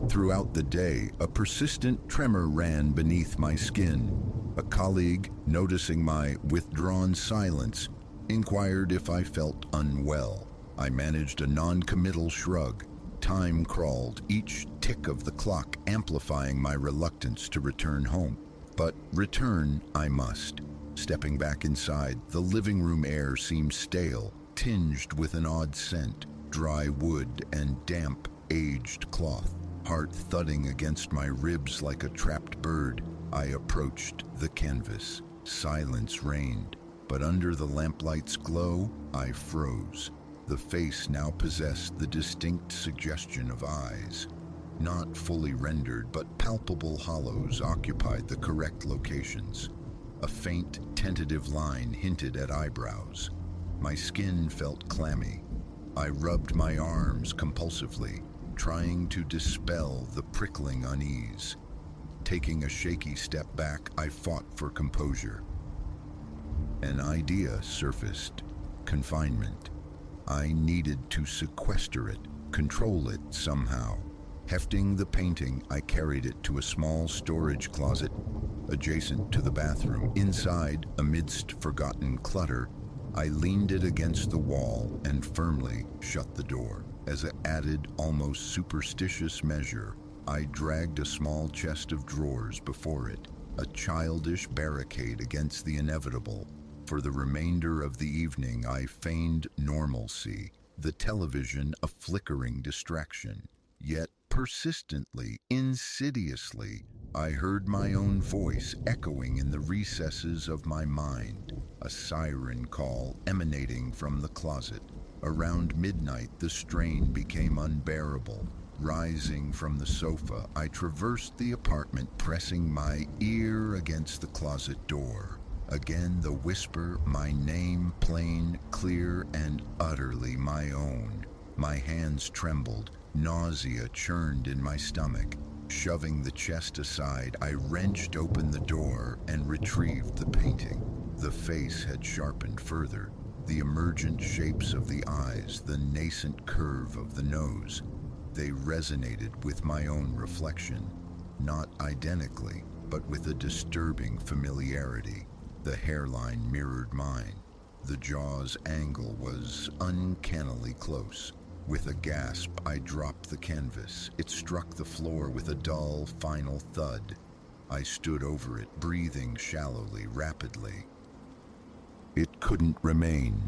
Throughout the day, a persistent tremor ran beneath my skin. A colleague, noticing my withdrawn silence, inquired if I felt unwell. I managed a non-committal shrug. Time crawled, each tick of the clock amplifying my reluctance to return home. But return I must. Stepping back inside, the living room air seemed stale, tinged with an odd scent, dry wood and damp, aged cloth. Heart thudding against my ribs like a trapped bird, I approached the canvas. Silence reigned, but under the lamplight's glow, I froze. The face now possessed the distinct suggestion of eyes. Not fully rendered, but palpable hollows occupied the correct locations. A faint, tentative line hinted at eyebrows. My skin felt clammy. I rubbed my arms compulsively, trying to dispel the prickling unease. Taking a shaky step back, I fought for composure. An idea surfaced. confinement. I needed to sequester it, control it somehow. Hefting the painting, I carried it to a small storage closet adjacent to the bathroom. Inside, amidst forgotten clutter, I leaned it against the wall and firmly shut the door. As an added, almost superstitious measure, I dragged a small chest of drawers before it, a childish barricade against the inevitable. For the remainder of the evening, I feigned normalcy, the television a flickering distraction. Yet persistently, insidiously, I heard my own voice echoing in the recesses of my mind, a siren call emanating from the closet. Around midnight, the strain became unbearable. Rising from the sofa, I traversed the apartment, pressing my ear against the closet door. Again the whisper, my name plain, clear, and utterly my own. My hands trembled, nausea churned in my stomach. Shoving the chest aside, I wrenched open the door and retrieved the painting. The face had sharpened further, the emergent shapes of the eyes, the nascent curve of the nose. They resonated with my own reflection, not identically, but with a disturbing familiarity. The hairline mirrored mine. The jaw's angle was uncannily close. With a gasp, I dropped the canvas. It struck the floor with a dull, final thud. I stood over it, breathing shallowly, rapidly. It couldn't remain.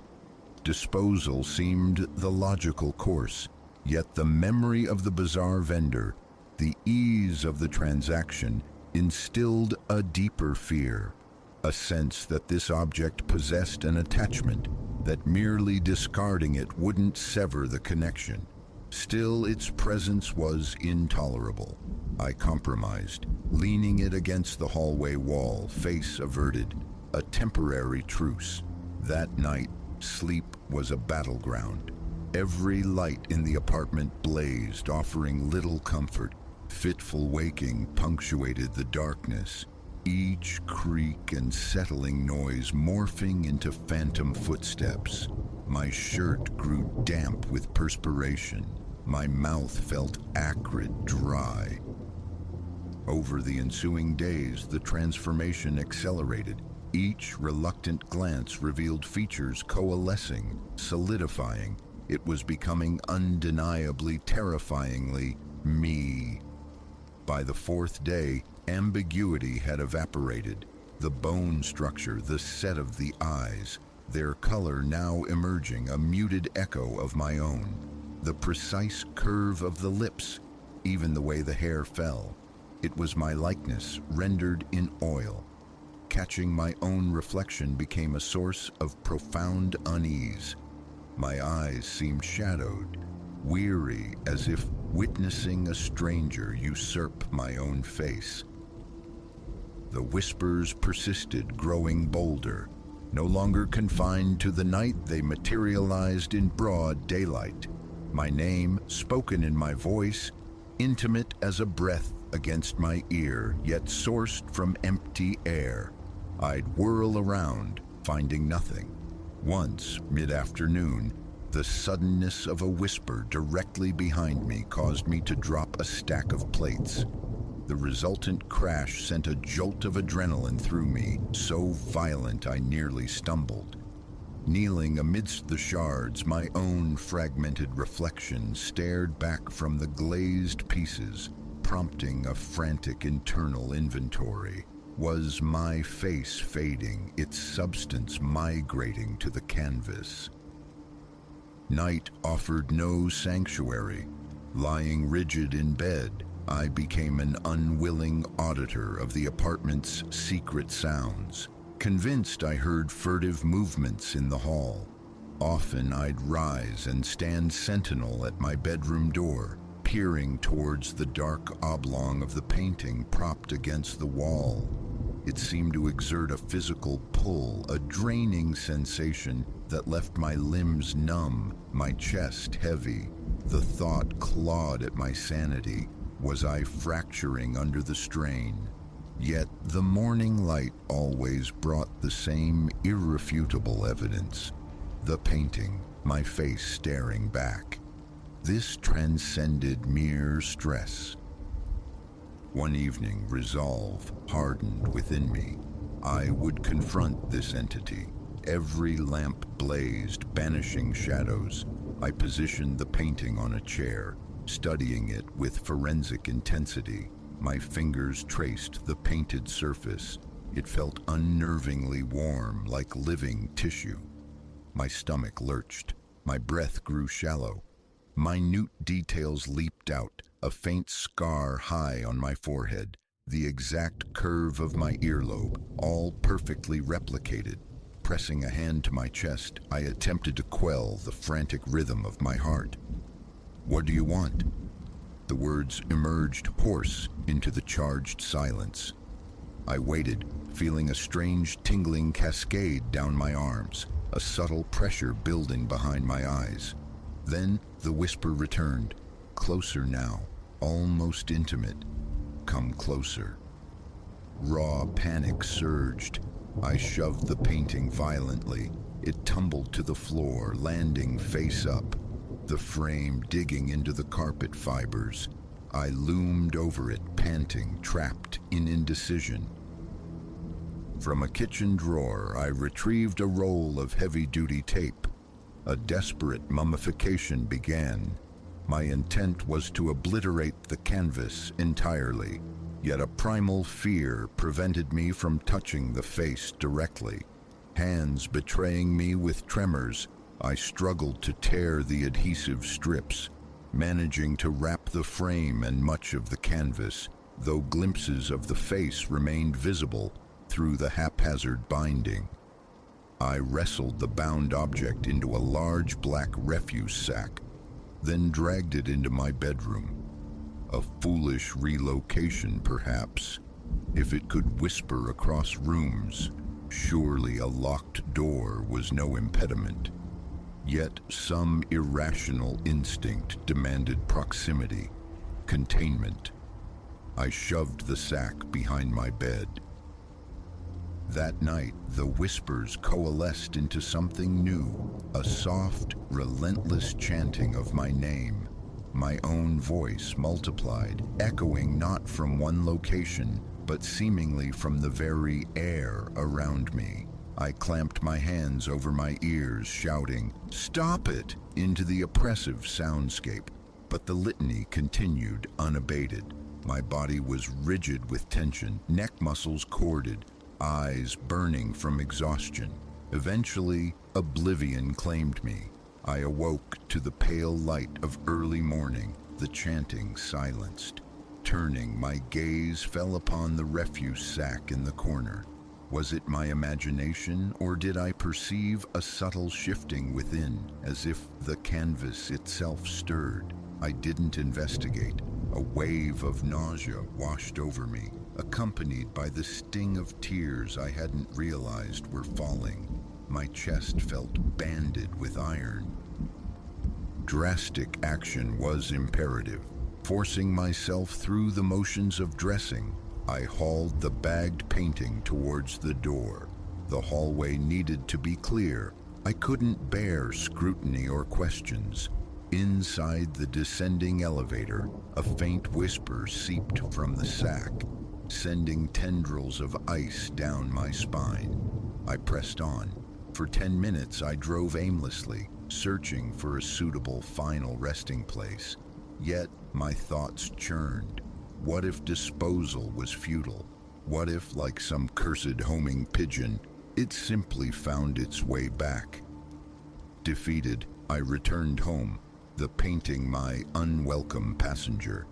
Disposal seemed the logical course, yet the memory of the bizarre vendor, the ease of the transaction, instilled a deeper fear, a sense that this object possessed an attachment, that merely discarding it wouldn't sever the connection. Still, its presence was intolerable. I compromised, leaning it against the hallway wall, face averted, a temporary truce. That night, sleep was a battleground. Every light in the apartment blazed, offering little comfort. Fitful waking punctuated the darkness, each creak and settling noise morphing into phantom footsteps. My shirt grew damp with perspiration. My mouth felt acrid, dry. Over the ensuing days, the transformation accelerated. Each reluctant glance revealed features coalescing, solidifying. It was becoming undeniably, terrifyingly me. By the fourth day, ambiguity had evaporated. The bone structure, the set of the eyes, their color now emerging, a muted echo of my own. The precise curve of the lips, even the way the hair fell. It was my likeness, rendered in oil. Catching my own reflection became a source of profound unease. My eyes seemed shadowed, weary, as if witnessing a stranger usurp my own face. The whispers persisted, growing bolder. No longer confined to the night, they materialized in broad daylight. My name, spoken in my voice, intimate as a breath against my ear, yet sourced from empty air. I'd whirl around, finding nothing. Once, mid-afternoon, the suddenness of a whisper directly behind me caused me to drop a stack of plates. The resultant crash sent a jolt of adrenaline through me, so violent I nearly stumbled. Kneeling amidst the shards, my own fragmented reflection stared back from the glazed pieces, prompting a frantic internal inventory. Was my face fading, its substance migrating to the canvas? Night offered no sanctuary. Lying rigid in bed, I became an unwilling auditor of the apartment's secret sounds. Convinced I heard furtive movements in the hall. Often I'd rise and stand sentinel at my bedroom door, peering towards the dark oblong of the painting propped against the wall. It seemed to exert a physical pull, a draining sensation that left my limbs numb, my chest heavy. The thought clawed at my sanity. Was I fracturing under the strain? Yet the morning light always brought the same irrefutable evidence. The painting, my face staring back. This transcended mere stress. One evening, resolve hardened within me. I would confront this entity. Every lamp blazed, banishing shadows. I positioned the painting on a chair, studying it with forensic intensity. My fingers traced the painted surface. It felt unnervingly warm, like living tissue. My stomach lurched. My breath grew shallow. Minute details leaped out, a faint scar high on my forehead, the exact curve of my earlobe, all perfectly replicated. Pressing a hand to my chest, I attempted to quell the frantic rhythm of my heart. "What do you want?" The words emerged hoarse into the charged silence. I waited, feeling a strange tingling cascade down my arms, a subtle pressure building behind my eyes. Then the whisper returned, closer now, almost intimate. "Come closer." Raw panic surged. I shoved the painting violently. It tumbled to the floor, landing face up, the frame digging into the carpet fibers. I loomed over it, panting, trapped in indecision. From a kitchen drawer, I retrieved a roll of heavy-duty tape. A desperate mummification began. My intent was to obliterate the canvas entirely, yet a primal fear prevented me from touching the face directly. Hands betraying me with tremors, I struggled to tear the adhesive strips, managing to wrap the frame and much of the canvas, though glimpses of the face remained visible through the haphazard binding. I wrestled the bound object into a large black refuse sack, then dragged it into my bedroom. A foolish relocation, perhaps. If it could whisper across rooms, surely a locked door was no impediment. Yet some irrational instinct demanded proximity, containment. I shoved the sack behind my bed. That night, the whispers coalesced into something new, a soft, relentless chanting of my name. My own voice multiplied, echoing not from one location, but seemingly from the very air around me. I clamped my hands over my ears, shouting, "Stop it!" into the oppressive soundscape. But the litany continued unabated. My body was rigid with tension, neck muscles corded, eyes burning from exhaustion. Eventually, oblivion claimed me. I awoke to the pale light of early morning, the chanting silenced. Turning, my gaze fell upon the refuse sack in the corner. Was it my imagination, or did I perceive a subtle shifting within, as if the canvas itself stirred? I didn't investigate. A wave of nausea washed over me, accompanied by the sting of tears I hadn't realized were falling. My chest felt banded with iron. Drastic action was imperative. Forcing myself through the motions of dressing, I hauled the bagged painting towards the door. The hallway needed to be clear. I couldn't bear scrutiny or questions. Inside the descending elevator, a faint whisper seeped from the sack, sending tendrils of ice down my spine. I pressed on. For 10 minutes I drove aimlessly, searching for a suitable final resting place. Yet my thoughts churned. What if disposal was futile? What if, like some cursed homing pigeon, it simply found its way back? Defeated, I returned home, the painting my unwelcome passenger.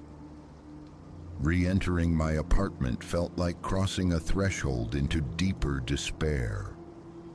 Re-entering my apartment felt like crossing a threshold into deeper despair.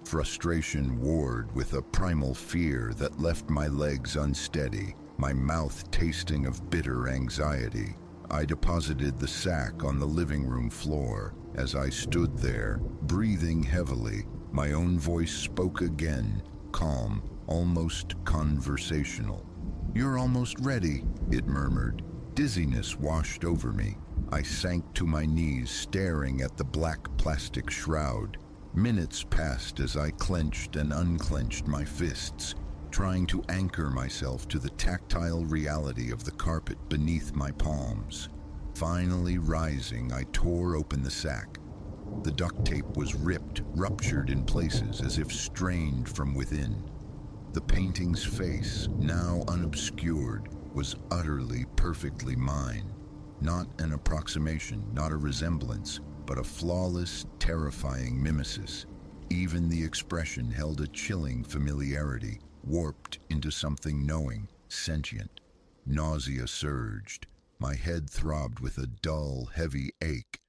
Frustration warred with a primal fear that left my legs unsteady, my mouth tasting of bitter anxiety. I deposited the sack on the living room floor. As I stood there, breathing heavily, my own voice spoke again, calm, almost conversational. "You're almost ready," it murmured. Dizziness washed over me. I sank to my knees, staring at the black plastic shroud. Minutes passed as I clenched and unclenched my fists, trying to anchor myself to the tactile reality of the carpet beneath my palms. Finally rising, I tore open the sack. The duct tape was ripped, ruptured in places as if strained from within. The painting's face, now unobscured, was utterly, perfectly mine. Not an approximation, not a resemblance, but a flawless, terrifying mimesis. Even the expression held a chilling familiarity, warped into something knowing, sentient. Nausea surged. My head throbbed with a dull, heavy ache.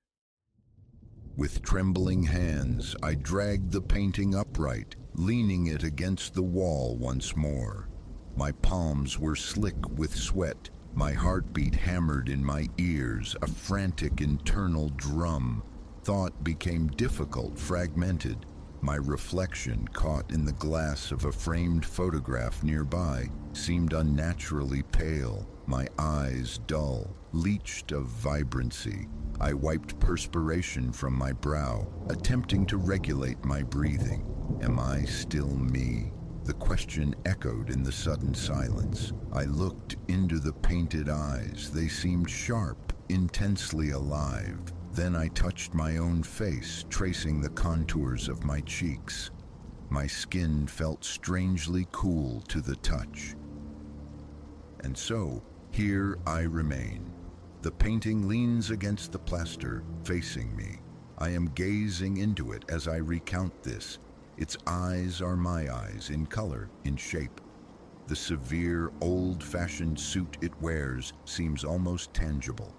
With trembling hands, I dragged the painting upright, leaning it against the wall once more. My palms were slick with sweat, my heartbeat hammered in my ears, a frantic internal drum. Thought became difficult, fragmented. My reflection, caught in the glass of a framed photograph nearby, seemed unnaturally pale, my eyes dull, leached of vibrancy. I wiped perspiration from my brow, attempting to regulate my breathing. Am I still me? The question echoed in the sudden silence. I looked into the painted eyes. They seemed sharp, intensely alive. Then I touched my own face, tracing the contours of my cheeks. My skin felt strangely cool to the touch. And so, here I remain. The painting leans against the plaster, facing me. I am gazing into it as I recount this. Its eyes are my eyes, in color, in shape. The severe, old-fashioned suit it wears seems almost tangible.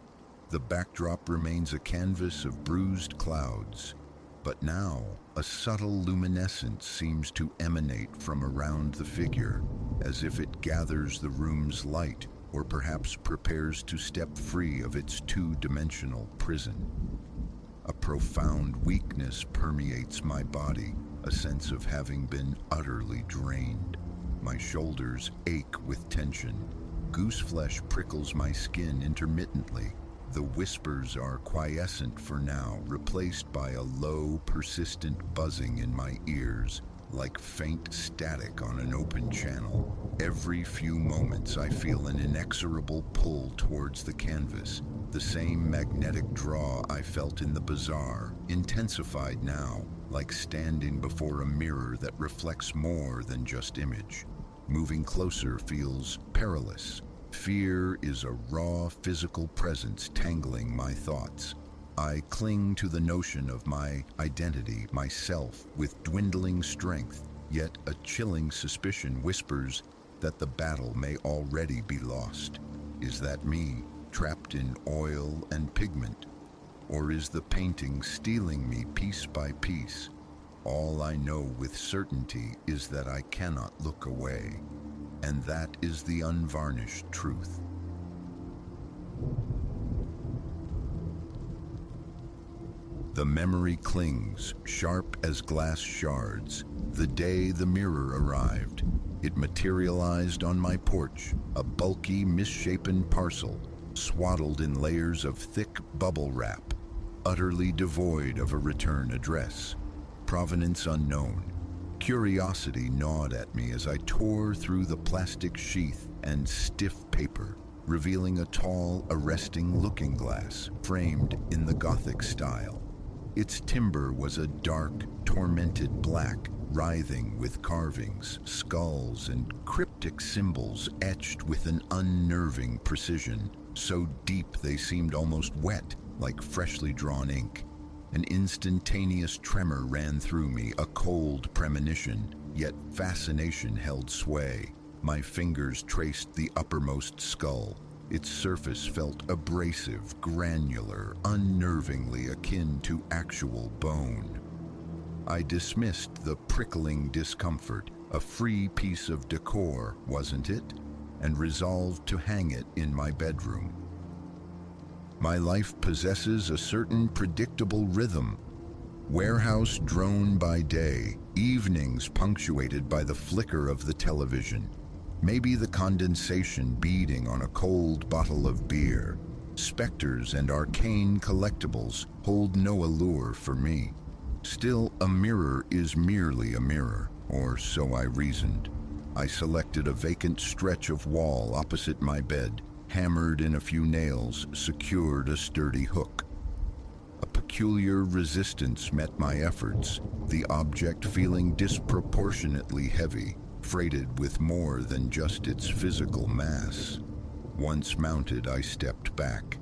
The backdrop remains a canvas of bruised clouds. But now, a subtle luminescence seems to emanate from around the figure, as if it gathers the room's light, or perhaps prepares to step free of its two-dimensional prison. A profound weakness permeates my body, a sense of having been utterly drained. My shoulders ache with tension. Gooseflesh prickles my skin intermittently. The whispers are quiescent for now, replaced by a low, persistent buzzing in my ears, like faint static on an open channel. Every few moments I feel an inexorable pull towards the canvas, the same magnetic draw I felt in the bazaar, intensified now, like standing before a mirror that reflects more than just image. Moving closer feels perilous. Fear is a raw physical presence tangling my thoughts. I cling to the notion of my identity, myself, with dwindling strength, yet a chilling suspicion whispers that the battle may already be lost. Is that me, trapped in oil and pigment? Or is the painting stealing me piece by piece? All I know with certainty is that I cannot look away, and that is the unvarnished truth. The memory clings, sharp as glass shards. The day the mirror arrived, it materialized on my porch, a bulky, misshapen parcel, swaddled in layers of thick bubble wrap, utterly devoid of a return address. Provenance unknown. Curiosity gnawed at me as I tore through the plastic sheath and stiff paper, revealing a tall, arresting looking glass framed in the Gothic style. Its timber was a dark, tormented black, writhing with carvings, skulls, and cryptic symbols etched with an unnerving precision, so deep they seemed almost wet, like freshly drawn ink. An instantaneous tremor ran through me, a cold premonition, yet fascination held sway. My fingers traced the uppermost skull. Its surface felt abrasive, granular, unnervingly akin to actual bone. I dismissed the prickling discomfort, a free piece of decor, wasn't it? And resolved to hang it in my bedroom. My life possesses a certain predictable rhythm. Warehouse drone by day, evenings punctuated by the flicker of the television. Maybe the condensation beading on a cold bottle of beer. Specters and arcane collectibles hold no allure for me. Still, a mirror is merely a mirror, or so I reasoned. I selected a vacant stretch of wall opposite my bed, hammered in a few nails, secured a sturdy hook. A peculiar resistance met my efforts, the object feeling disproportionately heavy, freighted with more than just its physical mass. Once mounted, I stepped back.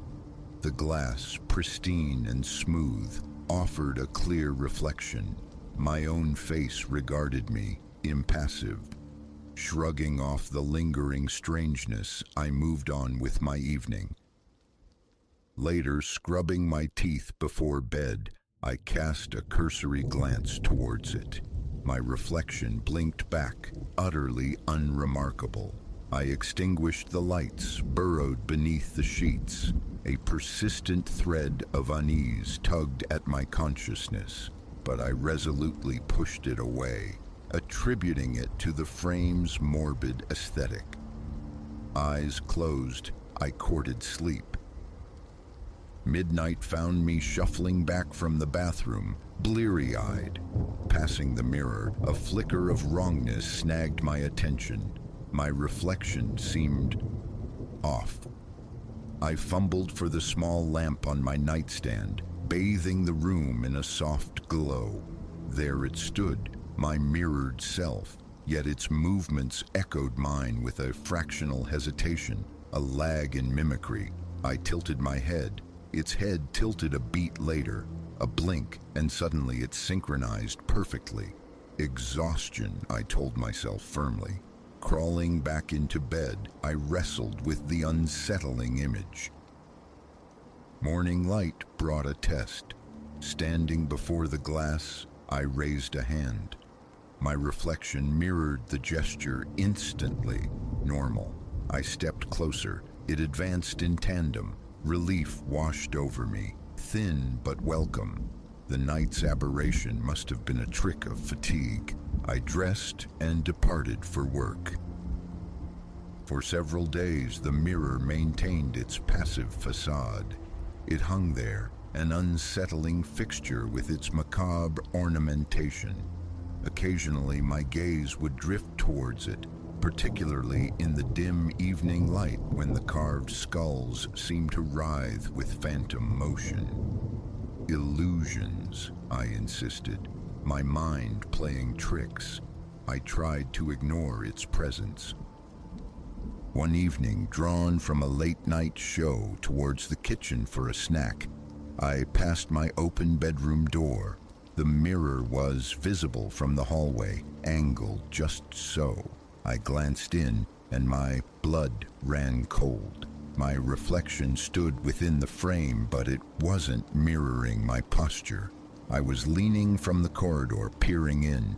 The glass, pristine and smooth, offered a clear reflection. My own face regarded me, impassive. Shrugging off the lingering strangeness, I moved on with my evening. Later, scrubbing my teeth before bed, I cast a cursory glance towards it. My reflection blinked back, utterly unremarkable. I extinguished the lights, burrowed beneath the sheets. A persistent thread of unease tugged at my consciousness, but I resolutely pushed it away, attributing it to the frame's morbid aesthetic. Eyes closed, I courted sleep. Midnight found me shuffling back from the bathroom, bleary-eyed. Passing the mirror, a flicker of wrongness snagged my attention. My reflection seemed off. I fumbled for the small lamp on my nightstand, bathing the room in a soft glow. There it stood, my mirrored self, yet its movements echoed mine with a fractional hesitation, a lag in mimicry. I tilted my head. Its head tilted a beat later, a blink, and suddenly it synchronized perfectly. Exhaustion, I told myself firmly. Crawling back into bed, I wrestled with the unsettling image. Morning light brought a test. Standing before the glass, I raised a hand. My reflection mirrored the gesture instantly. Normal. I stepped closer. It advanced in tandem. Relief washed over me, thin but welcome. The night's aberration must have been a trick of fatigue. I dressed and departed for work. For several days, the mirror maintained its passive facade. It hung there, an unsettling fixture with its macabre ornamentation. Occasionally, my gaze would drift towards it, particularly in the dim evening light when the carved skulls seemed to writhe with phantom motion. Illusions, I insisted, my mind playing tricks. I tried to ignore its presence. One evening, drawn from a late-night show towards the kitchen for a snack, I passed my open bedroom door. The mirror was visible from the hallway, angled just so. I glanced in, and my blood ran cold. My reflection stood within the frame, but it wasn't mirroring my posture. I was leaning from the corridor, peering in.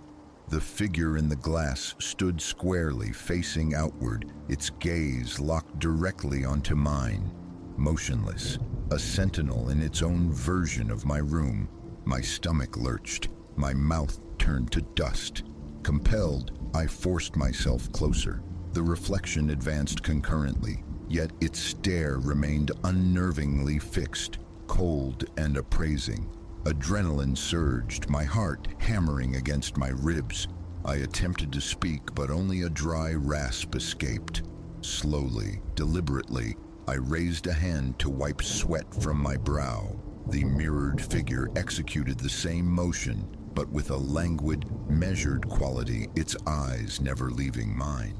The figure in the glass stood squarely, facing outward, its gaze locked directly onto mine. Motionless, a sentinel in its own version of my room. My stomach lurched, my mouth turned to dust. Compelled, I forced myself closer. The reflection advanced concurrently, yet its stare remained unnervingly fixed, cold and appraising. Adrenaline surged, my heart hammering against my ribs. I attempted to speak, but only a dry rasp escaped. Slowly, deliberately, I raised a hand to wipe sweat from my brow. The mirrored figure executed the same motion, but with a languid, measured quality, its eyes never leaving mine.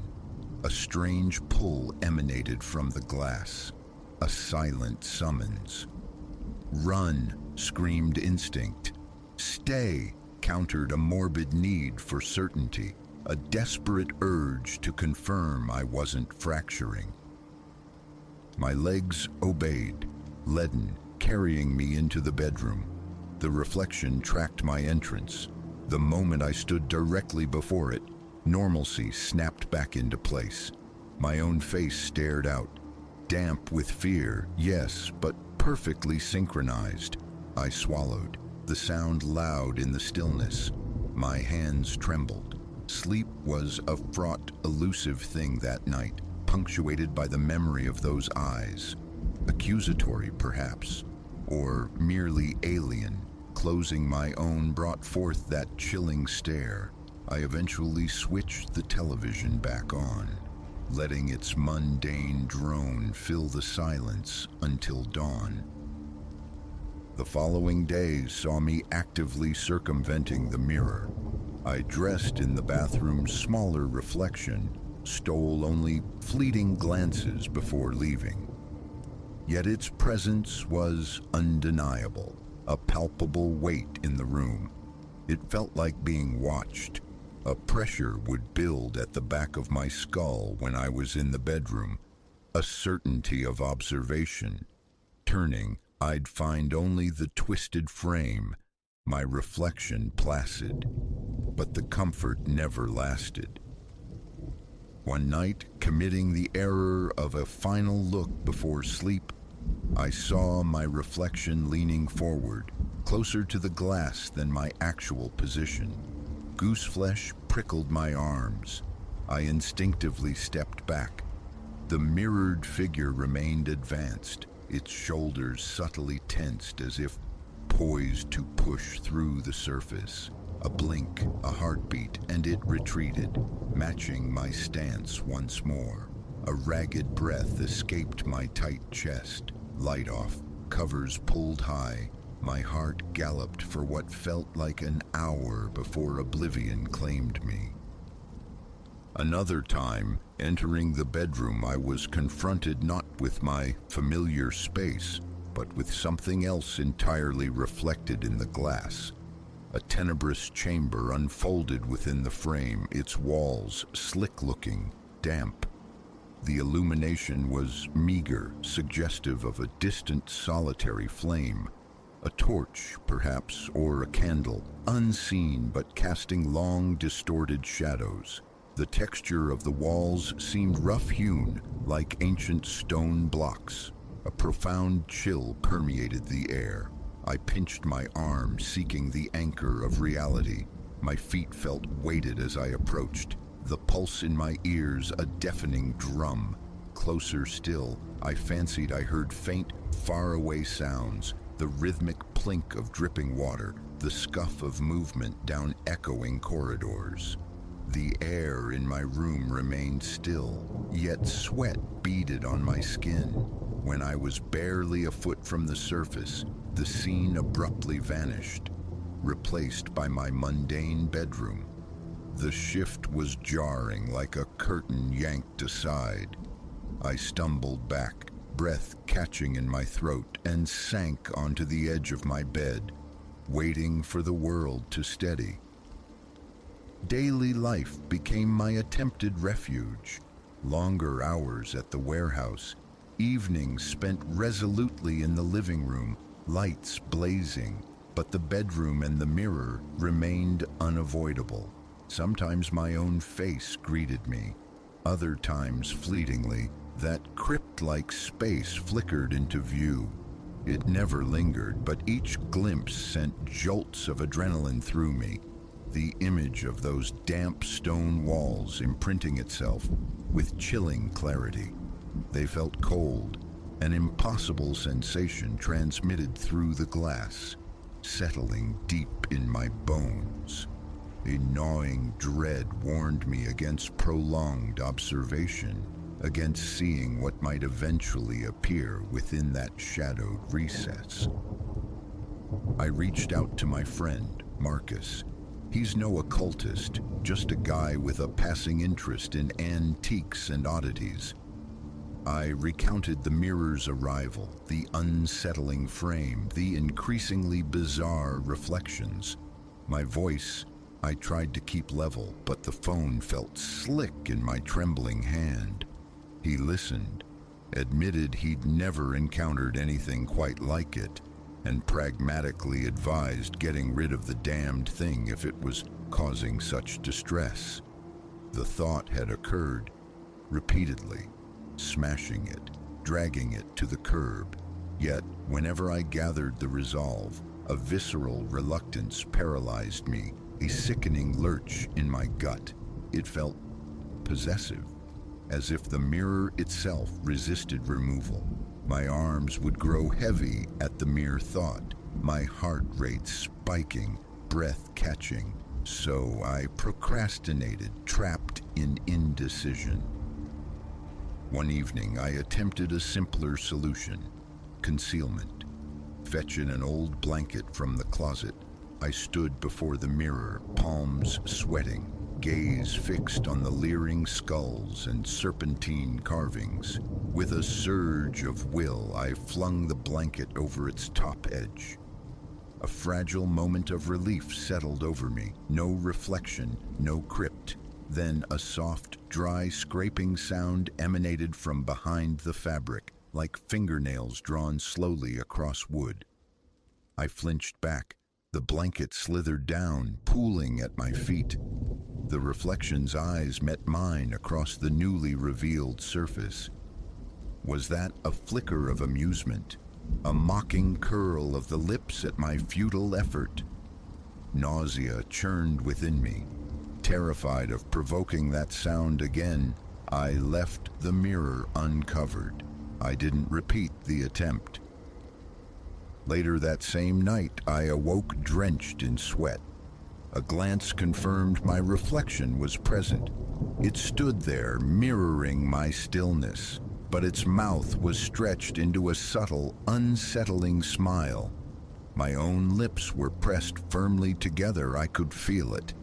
A strange pull emanated from the glass, a silent summons. "Run!" screamed instinct. "Stay!" countered a morbid need for certainty, a desperate urge to confirm I wasn't fracturing. My legs obeyed, leaden, carrying me into the bedroom. The reflection tracked my entrance. The moment I stood directly before it, normalcy snapped back into place. My own face stared out, damp with fear, yes, but perfectly synchronized. I swallowed, the sound loud in the stillness. My hands trembled. Sleep was a fraught, elusive thing that night, punctuated by the memory of those eyes. Accusatory, perhaps, or merely alien, closing my own brought forth that chilling stare, I eventually switched the television back on, letting its mundane drone fill the silence until dawn. The following days saw me actively circumventing the mirror. I dressed in the bathroom's smaller reflection, stole only fleeting glances before leaving. Yet its presence was undeniable, a palpable weight in the room. It felt like being watched. A pressure would build at the back of my skull when I was in the bedroom, a certainty of observation. Turning, I'd find only the twisted frame, my reflection placid. But the comfort never lasted. One night, committing the error of a final look before sleep, I saw my reflection leaning forward, closer to the glass than my actual position. Gooseflesh prickled my arms. I instinctively stepped back. The mirrored figure remained advanced, its shoulders subtly tensed as if poised to push through the surface. A blink, a heartbeat, and it retreated, matching my stance once more. A ragged breath escaped my tight chest. Light off, covers pulled high. My heart galloped for what felt like an hour before oblivion claimed me. Another time, entering the bedroom, I was confronted not with my familiar space, but with something else entirely reflected in the glass. A tenebrous chamber unfolded within the frame, its walls slick-looking, damp. The illumination was meager, suggestive of a distant solitary flame. A torch, perhaps, or a candle, unseen but casting long, distorted shadows. The texture of the walls seemed rough-hewn, like ancient stone blocks. A profound chill permeated the air. I pinched my arm, seeking the anchor of reality. My feet felt weighted as I approached, the pulse in my ears a deafening drum. Closer still, I fancied I heard faint, faraway sounds, the rhythmic plink of dripping water, the scuff of movement down echoing corridors. The air in my room remained still, yet sweat beaded on my skin. When I was barely a foot from the surface, the scene abruptly vanished, replaced by my mundane bedroom. The shift was jarring, like a curtain yanked aside. I stumbled back, breath catching in my throat, and sank onto the edge of my bed, waiting for the world to steady. Daily life became my attempted refuge. Longer hours at the warehouse, evenings spent resolutely in the living room, lights blazing, but the bedroom and the mirror remained unavoidable. Sometimes my own face greeted me, other times fleetingly, that crypt-like space flickered into view. It never lingered, but each glimpse sent jolts of adrenaline through me, the image of those damp stone walls imprinting itself with chilling clarity. They felt cold, an impossible sensation transmitted through the glass, settling deep in my bones. A gnawing dread warned me against prolonged observation, against seeing what might eventually appear within that shadowed recess. I reached out to my friend, Marcus. He's no occultist, just a guy with a passing interest in antiques and oddities. I recounted the mirror's arrival, the unsettling frame, the increasingly bizarre reflections. My voice, I tried to keep level, but the phone felt slick in my trembling hand. He listened, admitted he'd never encountered anything quite like it, and pragmatically advised getting rid of the damned thing if it was causing such distress. The thought had occurred repeatedly, smashing it, dragging it to the curb. Yet, whenever I gathered the resolve, a visceral reluctance paralyzed me, a sickening lurch in my gut. It felt possessive, as if the mirror itself resisted removal. My arms would grow heavy at the mere thought, my heart rate spiking, breath catching. So I procrastinated, trapped in indecision. One evening, I attempted a simpler solution: concealment. Fetching an old blanket from the closet, I stood before the mirror, palms sweating, gaze fixed on the leering skulls and serpentine carvings. With a surge of will, I flung the blanket over its top edge. A fragile moment of relief settled over me. No reflection, no crypt. Then a soft, dry scraping sound emanated from behind the fabric, like fingernails drawn slowly across wood. I flinched back. The blanket slithered down, pooling at my feet. The reflection's eyes met mine across the newly revealed surface. Was that a flicker of amusement? A mocking curl of the lips at my futile effort? Nausea churned within me. Terrified of provoking that sound again, I left the mirror uncovered. I didn't repeat the attempt. Later that same night, I awoke drenched in sweat. A glance confirmed my reflection was present. It stood there, mirroring my stillness, but its mouth was stretched into a subtle, unsettling smile. My own lips were pressed firmly together. I could feel it.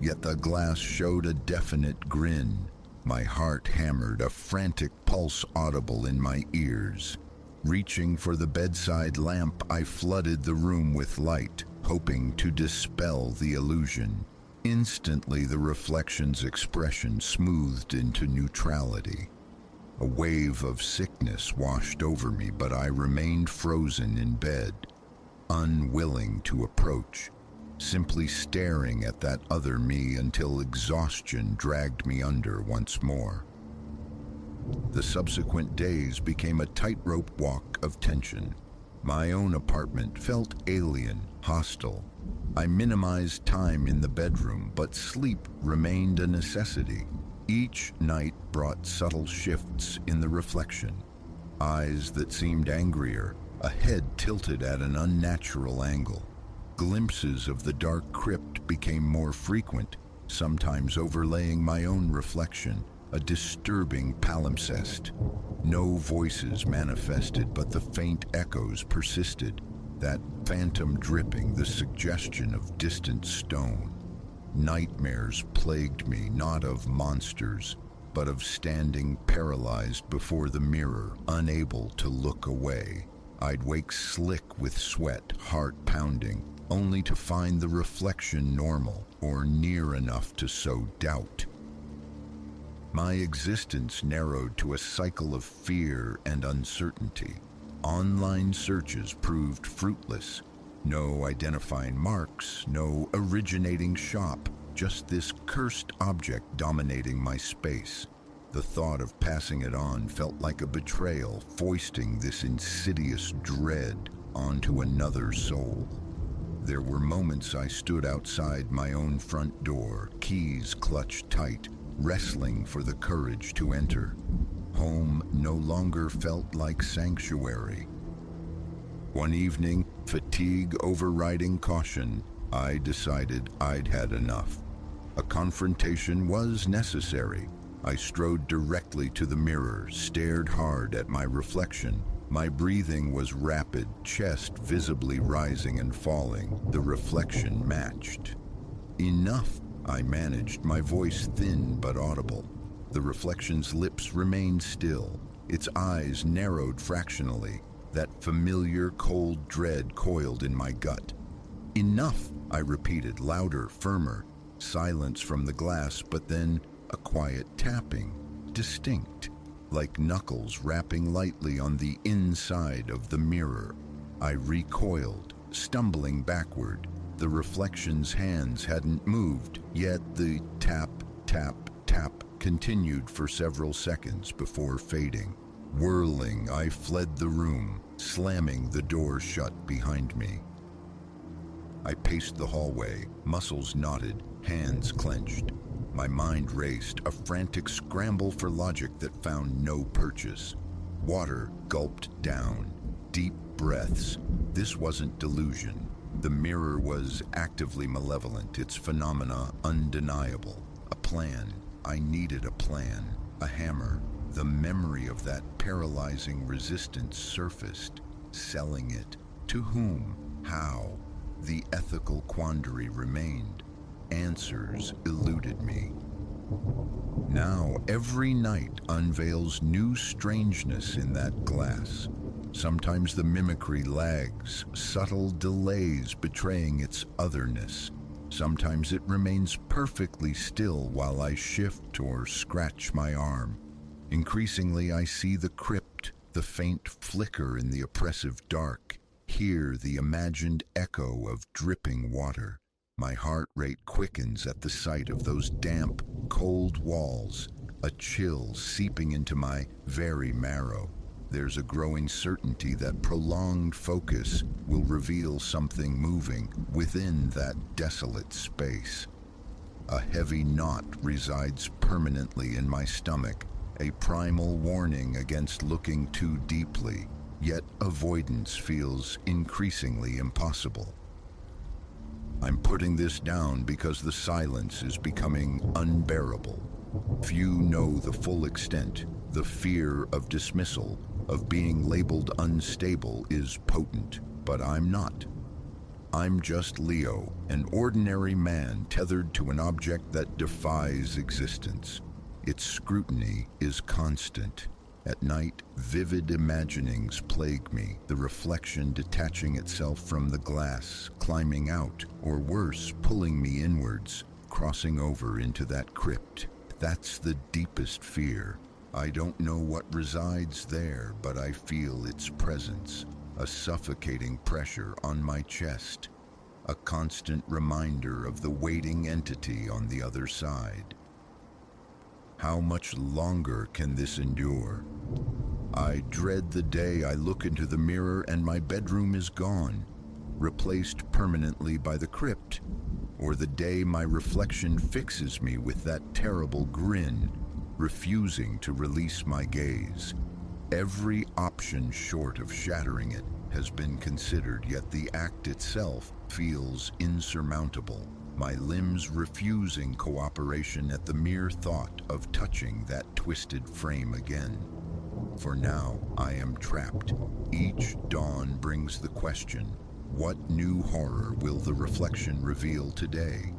Yet the glass showed a definite grin. My heart hammered, a frantic pulse audible in my ears. Reaching for the bedside lamp, I flooded the room with light, hoping to dispel the illusion. Instantly, the reflection's expression smoothed into neutrality. A wave of sickness washed over me, but I remained frozen in bed, unwilling to approach, simply staring at that other me until exhaustion dragged me under once more. The subsequent days became a tightrope walk of tension. My own apartment felt alien, hostile. I minimized time in the bedroom, but sleep remained a necessity. Each night brought subtle shifts in the reflection. Eyes that seemed angrier, a head tilted at an unnatural angle. Glimpses of the dark crypt became more frequent, sometimes overlaying my own reflection, a disturbing palimpsest. No voices manifested, but the faint echoes persisted, that phantom dripping, the suggestion of distant stone. Nightmares plagued me, not of monsters, but of standing paralyzed before the mirror, unable to look away. I'd wake slick with sweat, heart pounding, only to find the reflection normal or near enough to sow doubt. My existence narrowed to a cycle of fear and uncertainty. Online searches proved fruitless. No identifying marks, no originating shop, just this cursed object dominating my space. The thought of passing it on felt like a betrayal, foisting this insidious dread onto another soul. There were moments I stood outside my own front door, keys clutched tight, wrestling for the courage to enter. Home no longer felt like sanctuary. One evening, fatigue overriding caution, I decided I'd had enough. A confrontation was necessary. I strode directly to the mirror, stared hard at my reflection. My breathing was rapid, chest visibly rising and falling. The reflection matched. Enough, I managed, my voice thin but audible. The reflection's lips remained still, its eyes narrowed fractionally. That familiar cold dread coiled in my gut. Enough, I repeated, louder, firmer. Silence from the glass, but then a quiet tapping, distinct, like knuckles rapping lightly on the inside of the mirror. I recoiled, stumbling backward. The reflection's hands hadn't moved, yet the tap, tap, tap continued for several seconds before fading. Whirling, I fled the room, slamming the door shut behind me. I paced the hallway, muscles knotted, hands clenched. My mind raced, a frantic scramble for logic that found no purchase. Water gulped down. Deep breaths. This wasn't delusion. The mirror was actively malevolent, its phenomena undeniable. A plan. I needed a plan. A hammer. The memory of that paralyzing resistance surfaced. Selling it. To whom? How? The ethical quandary remained. Answers eluded me. Now, every night unveils new strangeness in that glass. Sometimes the mimicry lags, subtle delays betraying its otherness. Sometimes it remains perfectly still while I shift or scratch my arm. Increasingly, I see the crypt, the faint flicker in the oppressive dark, hear the imagined echo of dripping water. My heart rate quickens at the sight of those damp, cold walls, a chill seeping into my very marrow. There's a growing certainty that prolonged focus will reveal something moving within that desolate space. A heavy knot resides permanently in my stomach, a primal warning against looking too deeply, yet avoidance feels increasingly impossible. I'm putting this down because the silence is becoming unbearable. Few know the full extent. The fear of dismissal, of being labeled unstable, is potent, but I'm not. I'm just Leo, an ordinary man tethered to an object that defies existence. Its scrutiny is constant. At night, vivid imaginings plague me, the reflection detaching itself from the glass, climbing out, or worse, pulling me inwards, crossing over into that crypt. That's the deepest fear. I don't know what resides there, but I feel its presence, a suffocating pressure on my chest, a constant reminder of the waiting entity on the other side. How much longer can this endure? I dread the day I look into the mirror and my bedroom is gone, replaced permanently by the crypt, or the day my reflection fixes me with that terrible grin, refusing to release my gaze. Every option short of shattering it has been considered, yet the act itself feels insurmountable, my limbs refusing cooperation at the mere thought of touching that twisted frame again. For now, I am trapped. Each dawn brings the question, what new horror will the reflection reveal today?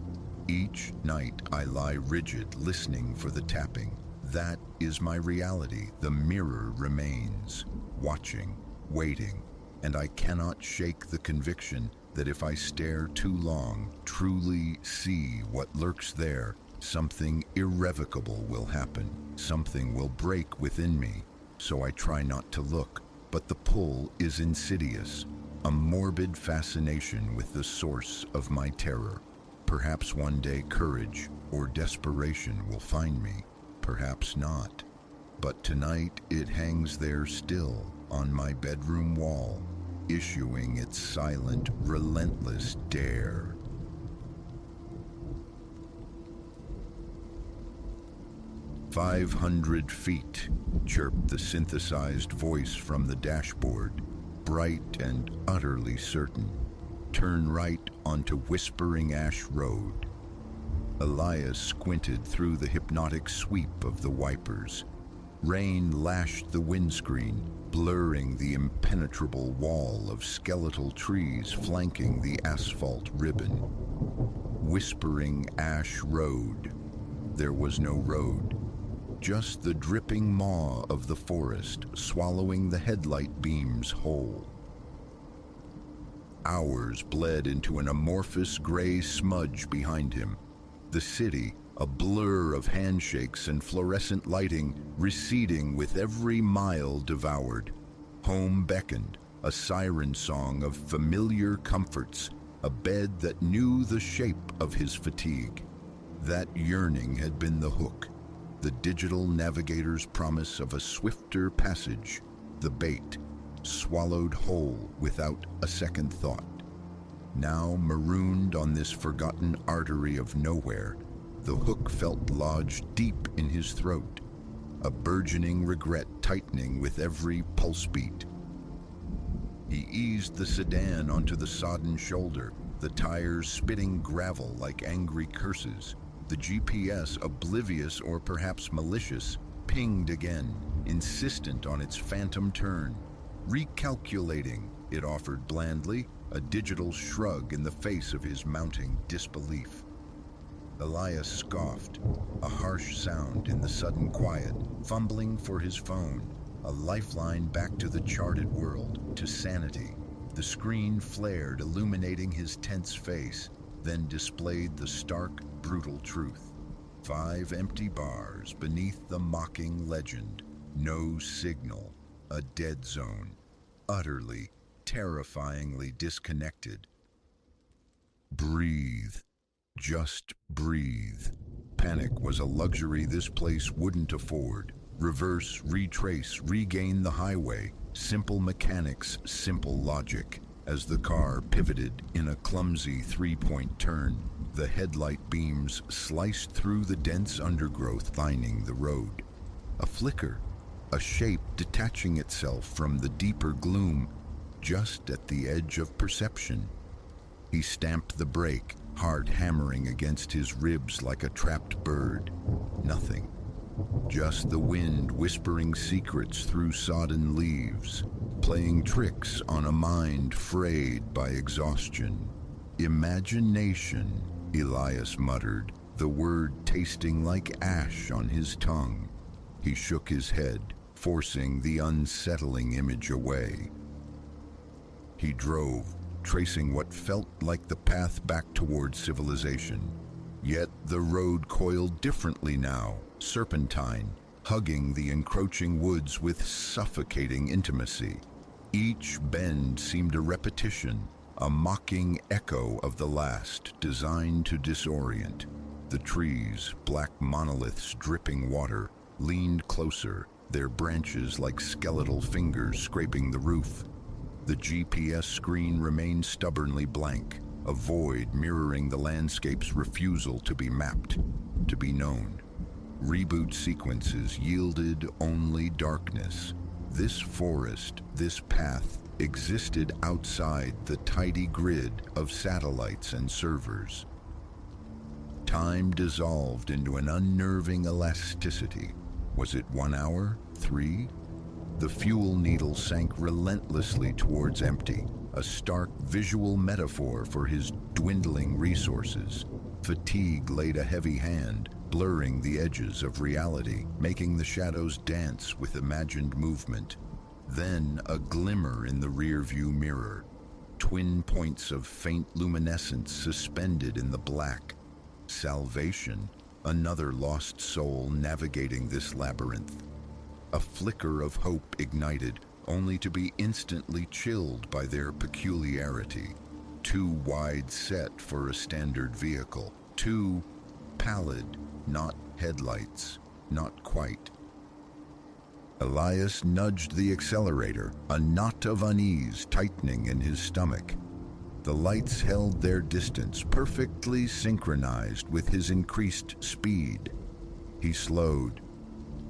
Each night I lie rigid, listening for the tapping. That is my reality. The mirror remains, watching, waiting, and I cannot shake the conviction that if I stare too long, truly see what lurks there, something irrevocable will happen. Something will break within me. So I try not to look, but the pull is insidious, a morbid fascination with the source of my terror. Perhaps one day courage or desperation will find me, perhaps not. But tonight it hangs there still on my bedroom wall, issuing its silent, relentless dare. "500 feet, chirped the synthesized voice from the dashboard, bright and utterly certain. Turn right onto Whispering Ash Road. Elias squinted through the hypnotic sweep of the wipers. Rain lashed the windscreen, blurring the impenetrable wall of skeletal trees flanking the asphalt ribbon. Whispering Ash Road. There was no road. Just the dripping maw of the forest swallowing the headlight beams whole. Hours bled into an amorphous gray smudge behind him. The city, a blur of handshakes and fluorescent lighting, receding with every mile devoured. Home beckoned, a siren song of familiar comforts, a bed that knew the shape of his fatigue. That yearning had been the hook, the digital navigator's promise of a swifter passage, the bait, swallowed whole without a second thought. Now marooned on this forgotten artery of nowhere, the hook felt lodged deep in his throat, a burgeoning regret tightening with every pulse beat. He eased the sedan onto the sodden shoulder, the tires spitting gravel like angry curses. The GPS, oblivious or perhaps malicious, pinged again, insistent on its phantom turn. Recalculating, it offered blandly, a digital shrug in the face of his mounting disbelief. Elias scoffed, a harsh sound in the sudden quiet, fumbling for his phone, a lifeline back to the charted world, to sanity. The screen flared, illuminating his tense face, then displayed the stark, brutal truth. 5 empty bars beneath the mocking legend. No signal. A dead zone. Utterly, terrifyingly disconnected. Breathe. Just breathe. Panic was a luxury this place wouldn't afford. Reverse, retrace, regain the highway. Simple mechanics, simple logic. As the car pivoted in a clumsy 3-point turn, the headlight beams sliced through the dense undergrowth lining the road. A flicker, a shape detaching itself from the deeper gloom, just at the edge of perception. He stamped the brake, heart hammering against his ribs like a trapped bird. Nothing. Just the wind whispering secrets through sodden leaves, playing tricks on a mind frayed by exhaustion. Imagination, Elias muttered, the word tasting like ash on his tongue. He shook his head, forcing the unsettling image away. He drove, tracing what felt like the path back toward civilization. Yet the road coiled differently now, serpentine, hugging the encroaching woods with suffocating intimacy. Each bend seemed a repetition, a mocking echo of the last, designed to disorient. The trees, black monoliths dripping water, leaned closer, their branches like skeletal fingers scraping the roof. The GPS screen remained stubbornly blank, a void mirroring the landscape's refusal to be mapped, to be known. Reboot sequences yielded only darkness. This forest, this path, existed outside the tidy grid of satellites and servers. Time dissolved into an unnerving elasticity. Was it 1 hour? 3? The fuel needle sank relentlessly towards empty, a stark visual metaphor for his dwindling resources. Fatigue laid a heavy hand, blurring the edges of reality, making the shadows dance with imagined movement. Then a glimmer in the rearview mirror, twin points of faint luminescence suspended in the black. Salvation, another lost soul navigating this labyrinth. A flicker of hope ignited, only to be instantly chilled by their peculiarity. Too wide set for a standard vehicle. Too pallid, not headlights, not quite. Elias nudged the accelerator, a knot of unease tightening in his stomach. The lights held their distance, perfectly synchronized with his increased speed. He slowed.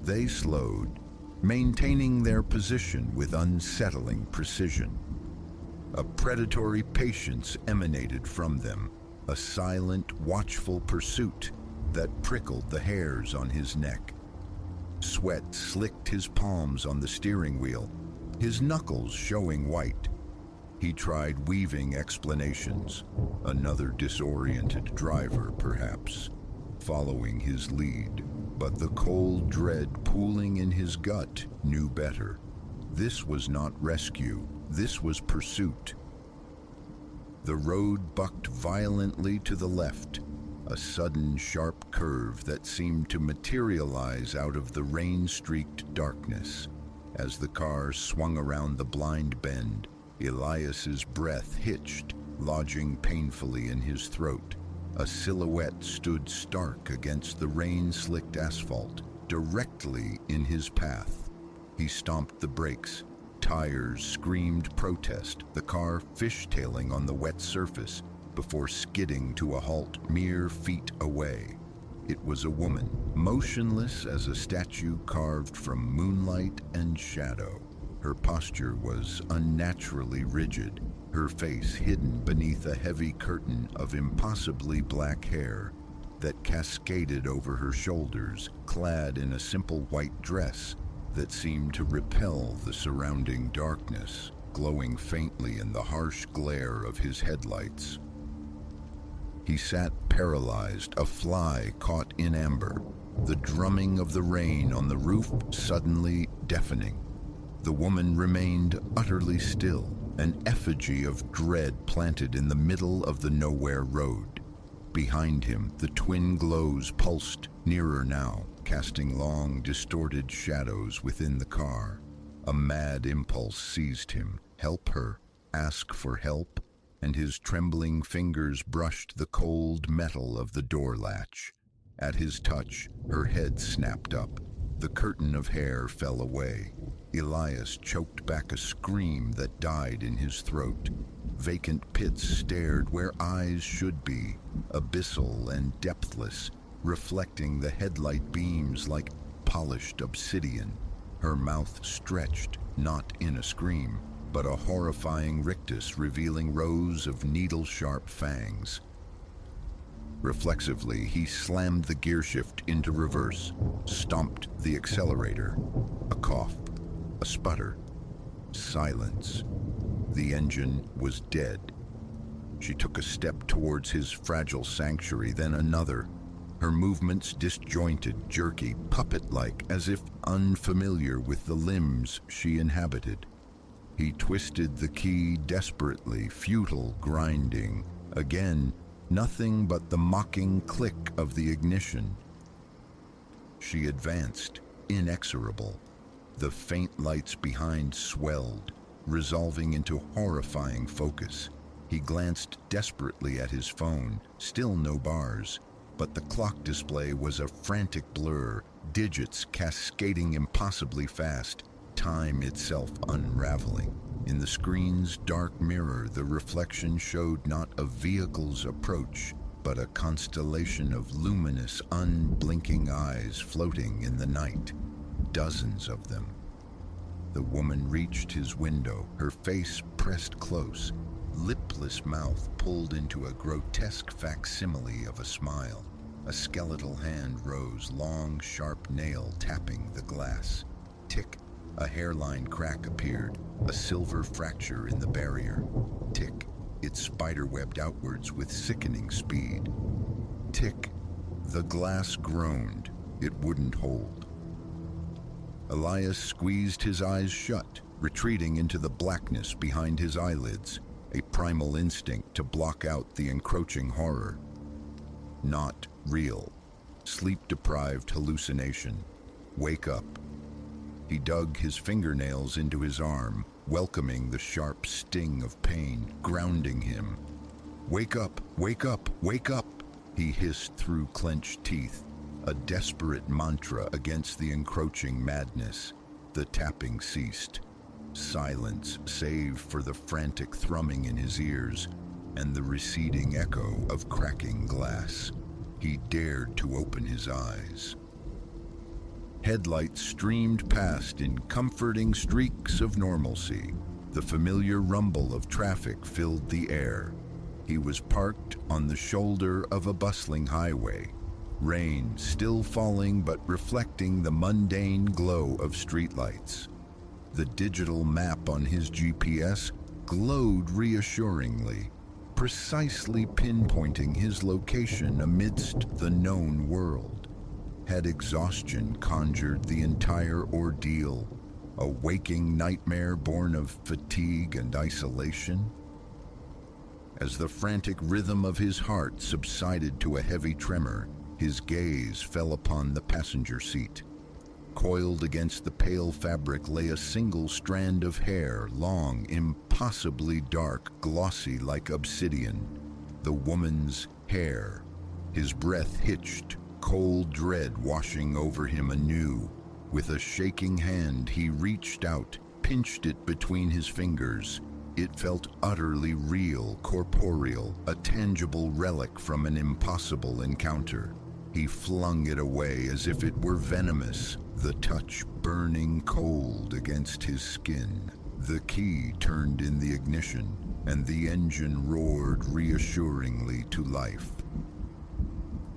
They slowed, maintaining their position with unsettling precision. A predatory patience emanated from them, a silent, watchful pursuit that prickled the hairs on his neck. Sweat slicked his palms on the steering wheel, his knuckles showing white. He tried weaving explanations. Another disoriented driver, perhaps, following his lead. But the cold dread pooling in his gut knew better. This was not rescue. This was pursuit. The road bucked violently to the left, a sudden sharp curve that seemed to materialize out of the rain-streaked darkness. As the car swung around the blind bend, Elias's breath hitched, lodging painfully in his throat. A silhouette stood stark against the rain-slicked asphalt, directly in his path. He stomped the brakes. Tires screamed protest, the car fishtailing on the wet surface, before skidding to a halt mere feet away. It was a woman, motionless as a statue carved from moonlight and shadow. Her posture was unnaturally rigid, her face hidden beneath a heavy curtain of impossibly black hair that cascaded over her shoulders, clad in a simple white dress that seemed to repel the surrounding darkness, glowing faintly in the harsh glare of his headlights. He sat paralyzed, a fly caught in amber, the drumming of the rain on the roof suddenly deafening. The woman remained utterly still, an effigy of dread planted in the middle of the nowhere road. Behind him, the twin glows pulsed, nearer now, casting long, distorted shadows within the car. A mad impulse seized him. Help her, ask for help, and his trembling fingers brushed the cold metal of the door latch. At his touch, her head snapped up. The curtain of hair fell away. Elias choked back a scream that died in his throat. Vacant pits stared where eyes should be, abyssal and depthless, reflecting the headlight beams like polished obsidian. Her mouth stretched, not in a scream, but a horrifying rictus revealing rows of needle-sharp fangs. Reflexively, he slammed the gearshift into reverse, stomped the accelerator. A cough, a sputter, silence. The engine was dead. She took a step towards his fragile sanctuary, then another. Her movements disjointed, jerky, puppet-like, as if unfamiliar with the limbs she inhabited. He twisted the key desperately, futile grinding. Again, nothing but the mocking click of the ignition. She advanced, inexorable. The faint lights behind swelled, resolving into horrifying focus. He glanced desperately at his phone, still no bars, but the clock display was a frantic blur, digits cascading impossibly fast, time itself unraveling. In the screen's dark mirror, the reflection showed not a vehicle's approach, but a constellation of luminous, unblinking eyes floating in the night. Dozens of them. The woman reached his window, her face pressed close, lipless mouth pulled into a grotesque facsimile of a smile. A skeletal hand rose, long, sharp nail tapping the glass. Tick, a hairline crack appeared, a silver fracture in the barrier. Tick, it spiderwebbed outwards with sickening speed. Tick, the glass groaned. It wouldn't hold. Elias squeezed his eyes shut, retreating into the blackness behind his eyelids, a primal instinct to block out the encroaching horror. Not real. Sleep-deprived hallucination. Wake up. He dug his fingernails into his arm, welcoming the sharp sting of pain, grounding him. Wake up, wake up, wake up, he hissed through clenched teeth, a desperate mantra against the encroaching madness. The tapping ceased. Silence, save for the frantic thrumming in his ears and the receding echo of cracking glass. He dared to open his eyes. Headlights streamed past in comforting streaks of normalcy. The familiar rumble of traffic filled the air. He was parked on the shoulder of a bustling highway. Rain still falling but reflecting the mundane glow of streetlights. The digital map on his GPS glowed reassuringly, precisely pinpointing his location amidst the known world. Had exhaustion conjured the entire ordeal, a waking nightmare born of fatigue and isolation? As the frantic rhythm of his heart subsided to a heavy tremor, his gaze fell upon the passenger seat. Coiled against the pale fabric lay a single strand of hair, long, impossibly dark, glossy like obsidian. The woman's hair. His breath hitched, cold dread washing over him anew. With a shaking hand, he reached out, pinched it between his fingers. It felt utterly real, corporeal, a tangible relic from an impossible encounter. He flung it away as if it were venomous, the touch burning cold against his skin. The key turned in the ignition, and the engine roared reassuringly to life.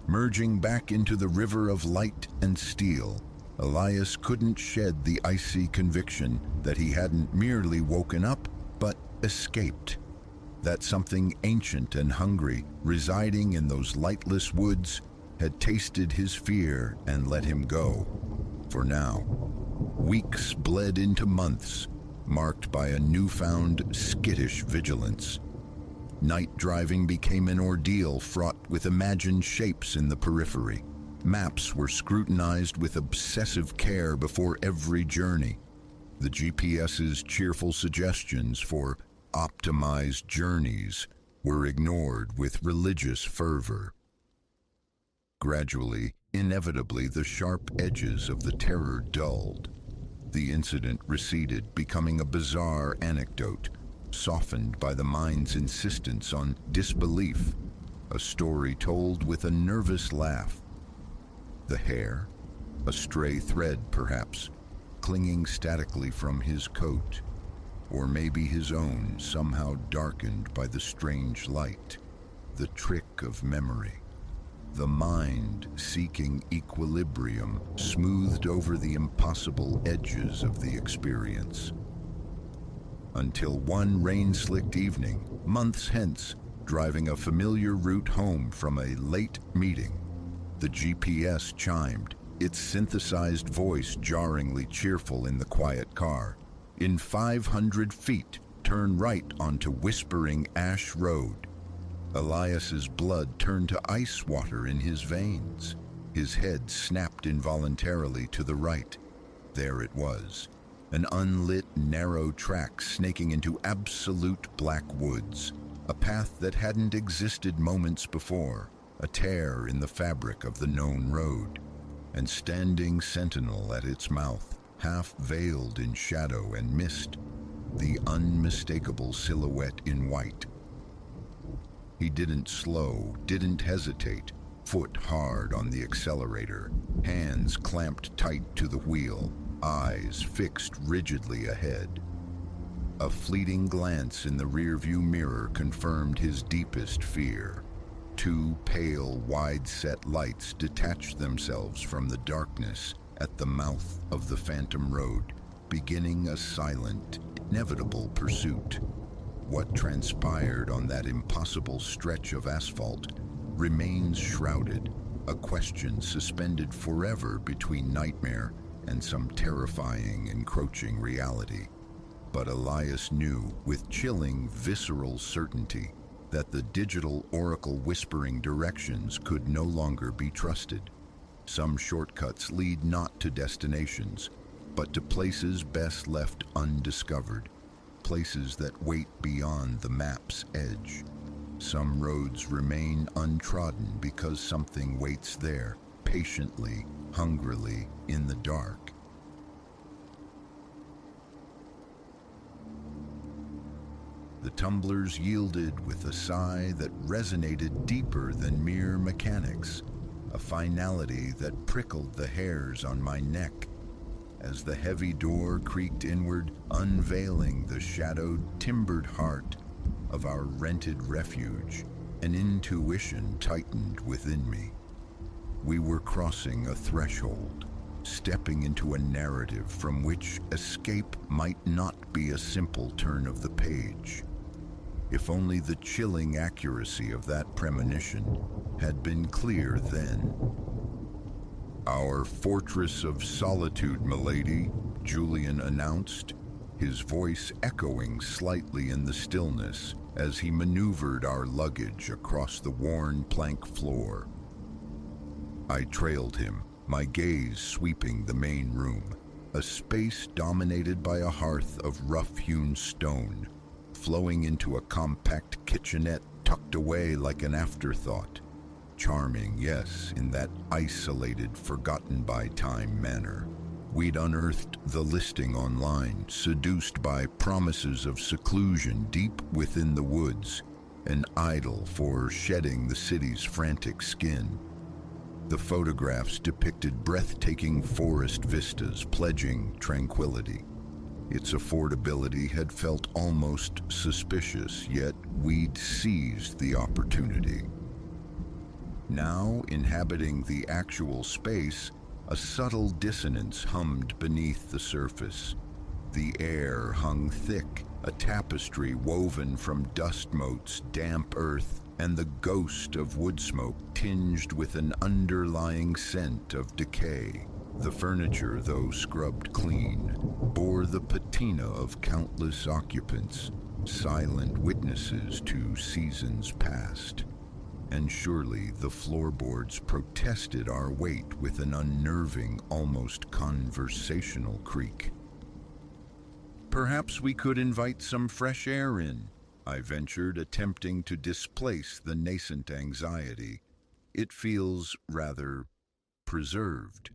Merging back into the river of light and steel, Elias couldn't shed the icy conviction that he hadn't merely woken up, but escaped. That something ancient and hungry, residing in those lightless woods, had tasted his fear and let him go. For now, weeks bled into months, marked by a newfound skittish vigilance. Night driving became an ordeal fraught with imagined shapes in the periphery. Maps were scrutinized with obsessive care before every journey. The GPS's cheerful suggestions for optimized journeys were ignored with religious fervor. Gradually, inevitably, the sharp edges of the terror dulled. The incident receded, becoming a bizarre anecdote, softened by the mind's insistence on disbelief, a story told with a nervous laugh. The hair, a stray thread perhaps, clinging statically from his coat, or maybe his own, somehow darkened by the strange light, the trick of memory. The mind, seeking equilibrium, smoothed over the impossible edges of the experience. Until one rain-slicked evening, months hence, driving a familiar route home from a late meeting, the GPS chimed, its synthesized voice jarringly cheerful in the quiet car. In 500 feet, turn right onto Whispering Ash Road. Elias's blood turned to ice water in his veins. His head snapped involuntarily to the right. There it was, an unlit, narrow track snaking into absolute black woods, a path that hadn't existed moments before, a tear in the fabric of the known road, and standing sentinel at its mouth, half veiled in shadow and mist, the unmistakable silhouette in white. He didn't slow, didn't hesitate, foot hard on the accelerator, hands clamped tight to the wheel, eyes fixed rigidly ahead. A fleeting glance in the rearview mirror confirmed his deepest fear. Two pale, wide-set lights detached themselves from the darkness at the mouth of the phantom road, beginning a silent, inevitable pursuit. What transpired on that impossible stretch of asphalt remains shrouded, a question suspended forever between nightmare and some terrifying, encroaching reality. But Elias knew, with chilling, visceral certainty, that the digital oracle whispering directions could no longer be trusted. Some shortcuts lead not to destinations, but to places best left undiscovered, places that wait beyond the map's edge. Some roads remain untrodden because something waits there, patiently, hungrily, in the dark. The tumblers yielded with a sigh that resonated deeper than mere mechanics, a finality that prickled the hairs on my neck as the heavy door creaked inward, unveiling the shadowed, timbered heart of our rented refuge. An intuition tightened within me. We were crossing a threshold, stepping into a narrative from which escape might not be a simple turn of the page. If only the chilling accuracy of that premonition had been clear then. "Our fortress of solitude, milady," Julian announced, his voice echoing slightly in the stillness as he maneuvered our luggage across the worn plank floor. I trailed him, my gaze sweeping the main room, a space dominated by a hearth of rough-hewn stone, flowing into a compact kitchenette tucked away like an afterthought. Charming, yes, in that isolated, forgotten-by-time manner. We'd unearthed the listing online, seduced by promises of seclusion deep within the woods, an idol for shedding the city's frantic skin. The photographs depicted breathtaking forest vistas, pledging tranquility. Its affordability had felt almost suspicious, yet we'd seized the opportunity. Now, inhabiting the actual space, a subtle dissonance hummed beneath the surface. The air hung thick, a tapestry woven from dust motes, damp earth, and the ghost of wood smoke tinged with an underlying scent of decay. The furniture, though scrubbed clean, bore the patina of countless occupants, silent witnesses to seasons past. And surely the floorboards protested our weight with an unnerving, almost conversational creak. "Perhaps we could invite some fresh air in," I ventured, attempting to displace the nascent anxiety. "It feels rather preserved."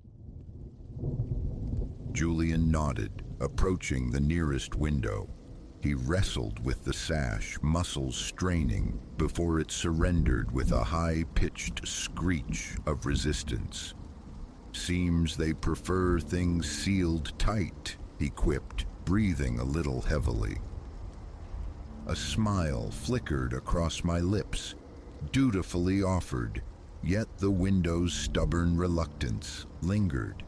Julian nodded, approaching the nearest window. He wrestled with the sash, muscles straining, before it surrendered with a high-pitched screech of resistance. "Seems they prefer things sealed tight," he quipped, breathing a little heavily. A smile flickered across my lips, dutifully offered, yet the window's stubborn reluctance lingered.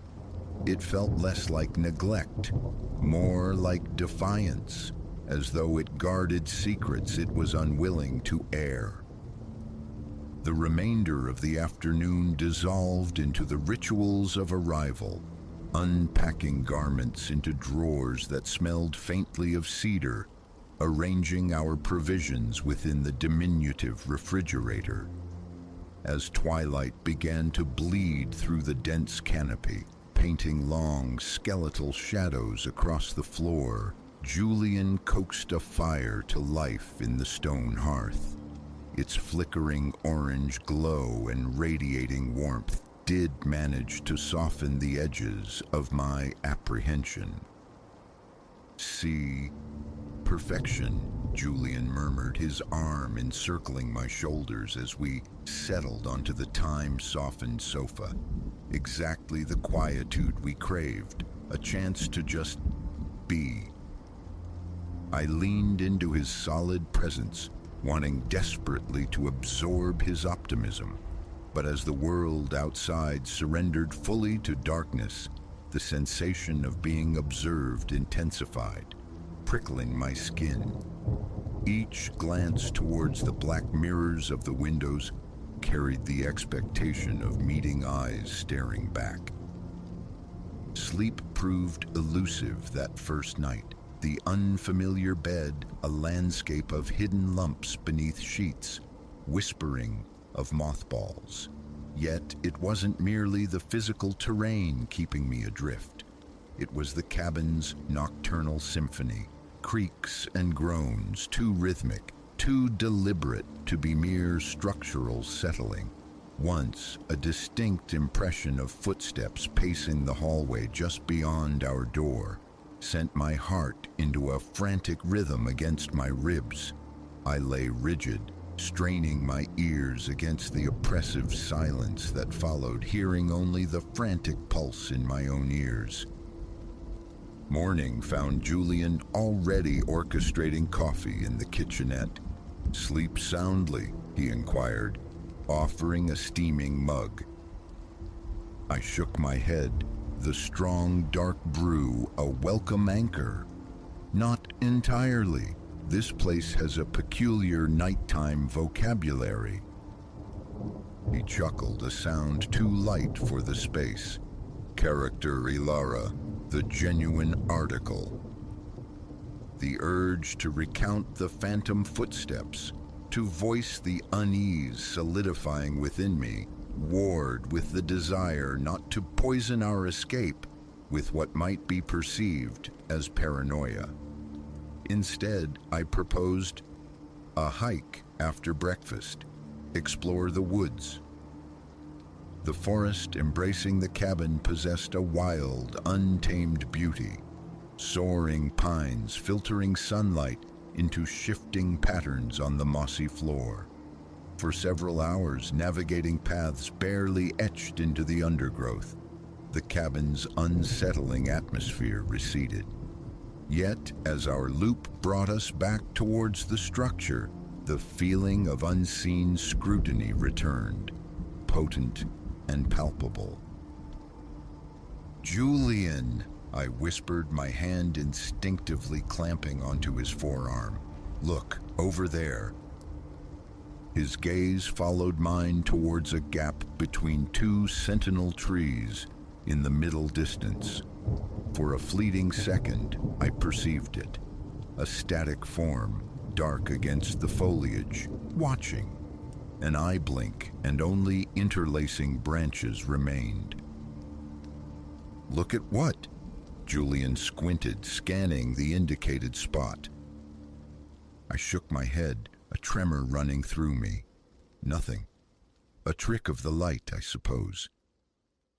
It felt less like neglect, more like defiance, as though it guarded secrets it was unwilling to air. The remainder of the afternoon dissolved into the rituals of arrival, unpacking garments into drawers that smelled faintly of cedar, arranging our provisions within the diminutive refrigerator. As twilight began to bleed through the dense canopy, painting long, skeletal shadows across the floor, Julian coaxed a fire to life in the stone hearth. Its flickering orange glow and radiating warmth did manage to soften the edges of my apprehension. "See, perfection," Julian murmured, his arm encircling my shoulders as we settled onto the time-softened sofa. Exactly the quietude we craved, a chance to just be. I leaned into his solid presence, wanting desperately to absorb his optimism. But as the world outside surrendered fully to darkness, the sensation of being observed intensified, prickling my skin. Each glance towards the black mirrors of the windows carried the expectation of meeting eyes staring back. Sleep proved elusive that first night. The unfamiliar bed, a landscape of hidden lumps beneath sheets, whispering of mothballs. Yet it wasn't merely the physical terrain keeping me adrift. It was the cabin's nocturnal symphony, creaks and groans, too rhythmic, too deliberate to be mere structural settling. Once, a distinct impression of footsteps pacing the hallway just beyond our door sent my heart into a frantic rhythm against my ribs. I lay rigid, straining my ears against the oppressive silence that followed, hearing only the frantic pulse in my own ears. Morning found Julian already orchestrating coffee in the kitchenette. "Sleep soundly?" he inquired, offering a steaming mug. I shook my head, the strong, dark brew a welcome anchor. "Not entirely. This place has a peculiar nighttime vocabulary." He chuckled, a sound too light for the space. "Character Ilara, the genuine article." The urge to recount the phantom footsteps, to voice the unease solidifying within me, warred with the desire not to poison our escape with what might be perceived as paranoia. Instead, I proposed a hike after breakfast, explore the woods. The forest embracing the cabin possessed a wild, untamed beauty, soaring pines filtering sunlight into shifting patterns on the mossy floor. For several hours, navigating paths barely etched into the undergrowth, the cabin's unsettling atmosphere receded. Yet, as our loop brought us back towards the structure, the feeling of unseen scrutiny returned, potent and palpable. "Julian," I whispered, my hand instinctively clamping onto his forearm. "Look, over there." His gaze followed mine towards a gap between two sentinel trees in the middle distance. For a fleeting second, I perceived it, a static form, dark against the foliage, watching. An eye blink, and only interlacing branches remained. "Look at what?" Julian squinted, scanning the indicated spot. I shook my head, a tremor running through me. Nothing. A trick of the light, I suppose.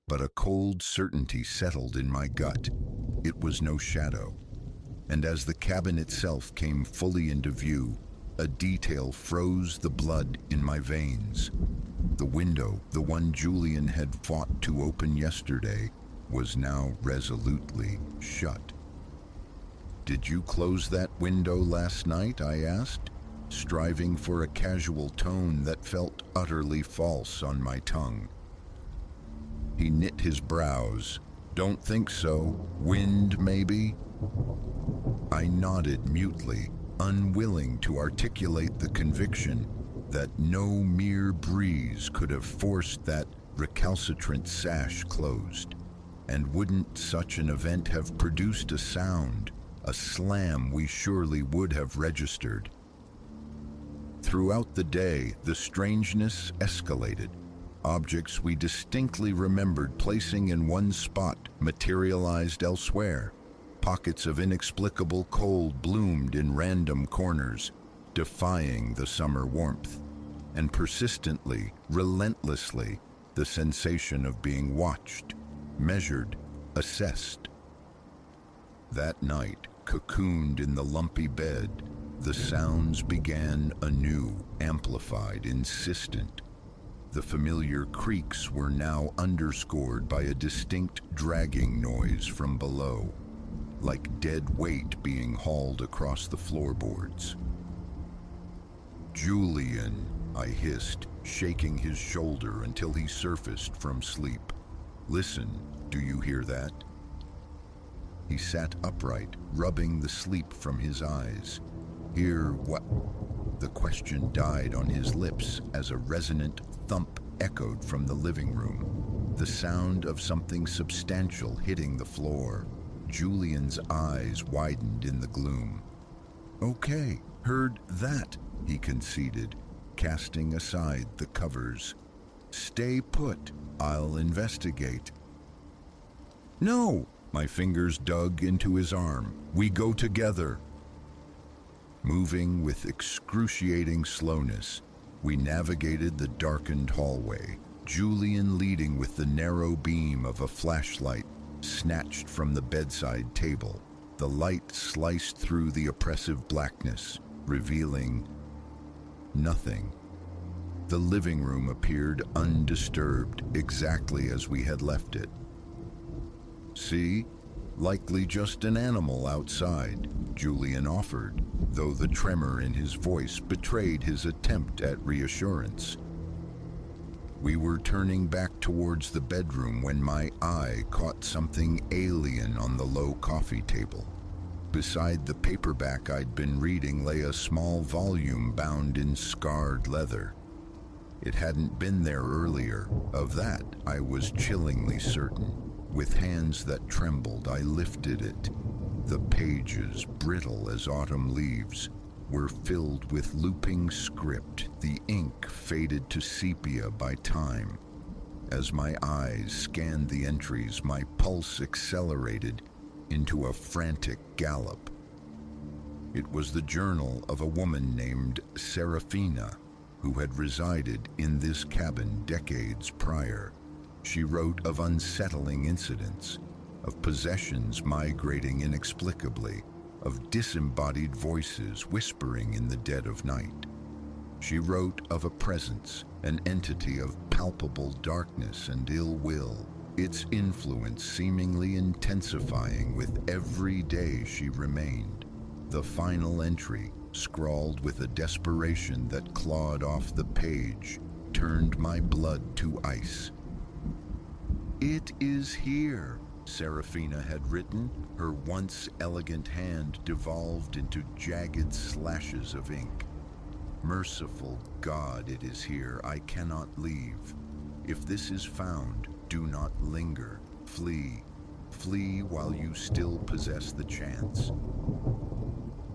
But a cold certainty settled in my gut. It was no shadow. And as the cabin itself came fully into view, a detail froze the blood in my veins. The window, the one Julian had fought to open yesterday, was now resolutely shut. "Did you close that window last night?" I asked, striving for a casual tone that felt utterly false on my tongue. He knit his brows. "Don't think so. Wind, maybe?" I nodded mutely, unwilling to articulate the conviction that no mere breeze could have forced that recalcitrant sash closed. And wouldn't such an event have produced a sound, a slam we surely would have registered? Throughout the day, the strangeness escalated. Objects we distinctly remembered placing in one spot materialized elsewhere. Pockets of inexplicable cold bloomed in random corners, defying the summer warmth. And persistently, relentlessly, the sensation of being watched, measured, assessed. That night, cocooned in the lumpy bed, the sounds began anew, amplified, insistent. The familiar creaks were now underscored by a distinct dragging noise from below, like dead weight being hauled across the floorboards. "Julian," I hissed, shaking his shoulder until he surfaced from sleep. "Listen, do you hear that?" He sat upright, rubbing the sleep from his eyes. "Hear what?" The question died on his lips as a resonant thump echoed from the living room. The sound of something substantial hitting the floor. Julian's eyes widened in the gloom. "Okay, heard that," he conceded, casting aside the covers. "Stay put. I'll investigate." "No!" My fingers dug into his arm. "We go together." Moving with excruciating slowness, we navigated the darkened hallway, Julian leading with the narrow beam of a flashlight snatched from the bedside table. The light sliced through the oppressive blackness, revealing nothing. The living room appeared undisturbed, exactly as we had left it. "See? Likely just an animal outside," Julian offered, though the tremor in his voice betrayed his attempt at reassurance. We were turning back towards the bedroom when my eye caught something alien on the low coffee table. Beside the paperback I'd been reading lay a small volume bound in scarred leather. It hadn't been there earlier, of that I was chillingly certain. With hands that trembled, I lifted it. The pages, brittle as autumn leaves, were filled with looping script, the ink faded to sepia by time. As my eyes scanned the entries, my pulse accelerated into a frantic gallop. It was the journal of a woman named Serafina, who had resided in this cabin decades prior. She wrote of unsettling incidents, of possessions migrating inexplicably, of disembodied voices whispering in the dead of night. She wrote of a presence, an entity of palpable darkness and ill will, its influence seemingly intensifying with every day she remained. The final entry, scrawled with a desperation that clawed off the page, turned my blood to ice. "It is here," Serafina had written, her once elegant hand devolved into jagged slashes of ink. "Merciful God, it is here. I cannot leave. If this is found, do not linger. Flee. Flee while you still possess the chance."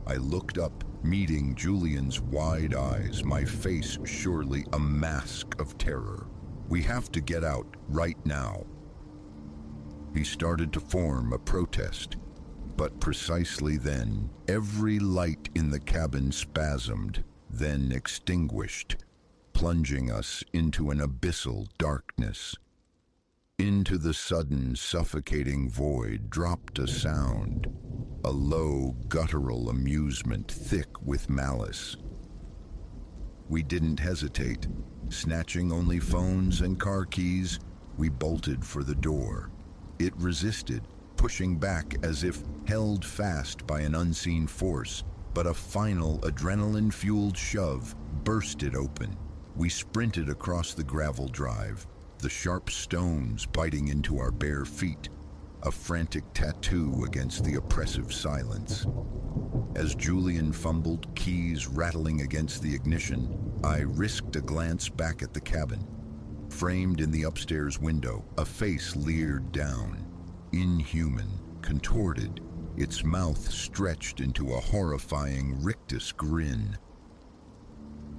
I looked up, meeting Julian's wide eyes, my face surely a mask of terror. "We have to get out right now." He started to form a protest, but precisely then, every light in the cabin spasmed, then extinguished, plunging us into an abyssal darkness. Into the sudden, suffocating void dropped a sound, a low, guttural amusement thick with malice. We didn't hesitate. Snatching only phones and car keys, we bolted for the door. It resisted, pushing back as if held fast by an unseen force, but a final adrenaline-fueled shove burst it open. We sprinted across the gravel drive, the sharp stones biting into our bare feet, a frantic tattoo against the oppressive silence. As Julian fumbled, keys rattling against the ignition, I risked a glance back at the cabin. Framed in the upstairs window, a face leered down, inhuman, contorted, its mouth stretched into a horrifying rictus grin.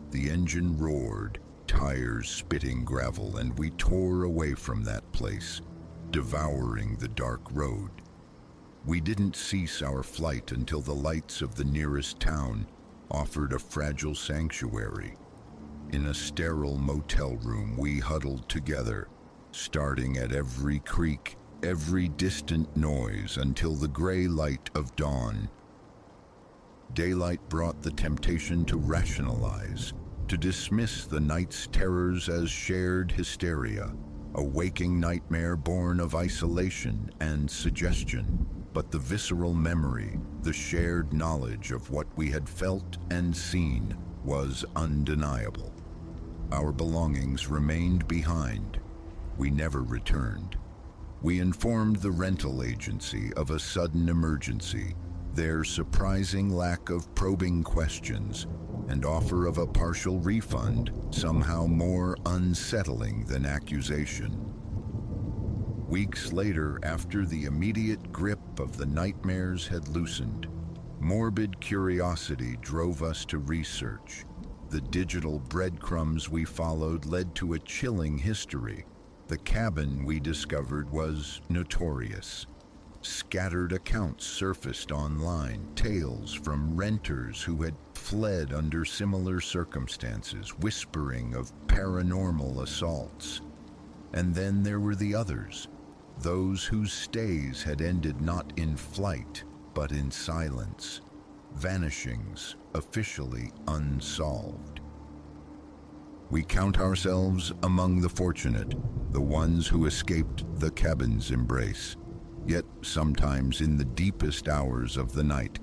The engine roared, tires spitting gravel, and we tore away from that place, devouring the dark road. We didn't cease our flight until the lights of the nearest town offered a fragile sanctuary. In a sterile motel room, we huddled together, starting at every creak, every distant noise until the gray light of dawn. Daylight brought the temptation to rationalize, to dismiss the night's terrors as shared hysteria, a waking nightmare born of isolation and suggestion. But the visceral memory, the shared knowledge of what we had felt and seen, was undeniable. Our belongings remained behind. We never returned. We informed the rental agency of a sudden emergency, their surprising lack of probing questions, and offer of a partial refund somehow more unsettling than accusation. Weeks later, after the immediate grip of the nightmares had loosened, morbid curiosity drove us to research. The digital breadcrumbs we followed led to a chilling history. The cabin, we discovered, was notorious. Scattered accounts surfaced online, tales from renters who had fled under similar circumstances, whispering of paranormal assaults. And then there were the others, those whose stays had ended not in flight, but in silence, vanishings officially unsolved. We count ourselves among the fortunate, the ones who escaped the cabin's embrace. Yet sometimes in the deepest hours of the night,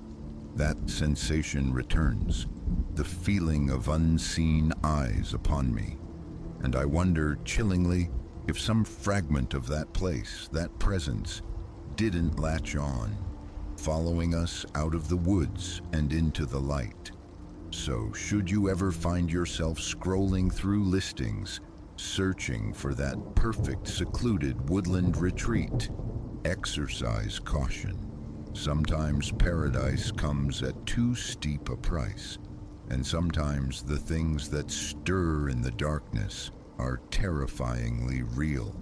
that sensation returns, the feeling of unseen eyes upon me. And I wonder chillingly if some fragment of that place, that presence, didn't latch on, following us out of the woods and into the light. So should you ever find yourself scrolling through listings, searching for that perfect secluded woodland retreat, exercise caution. Sometimes paradise comes at too steep a price, and sometimes the things that stir in the darkness are terrifyingly real.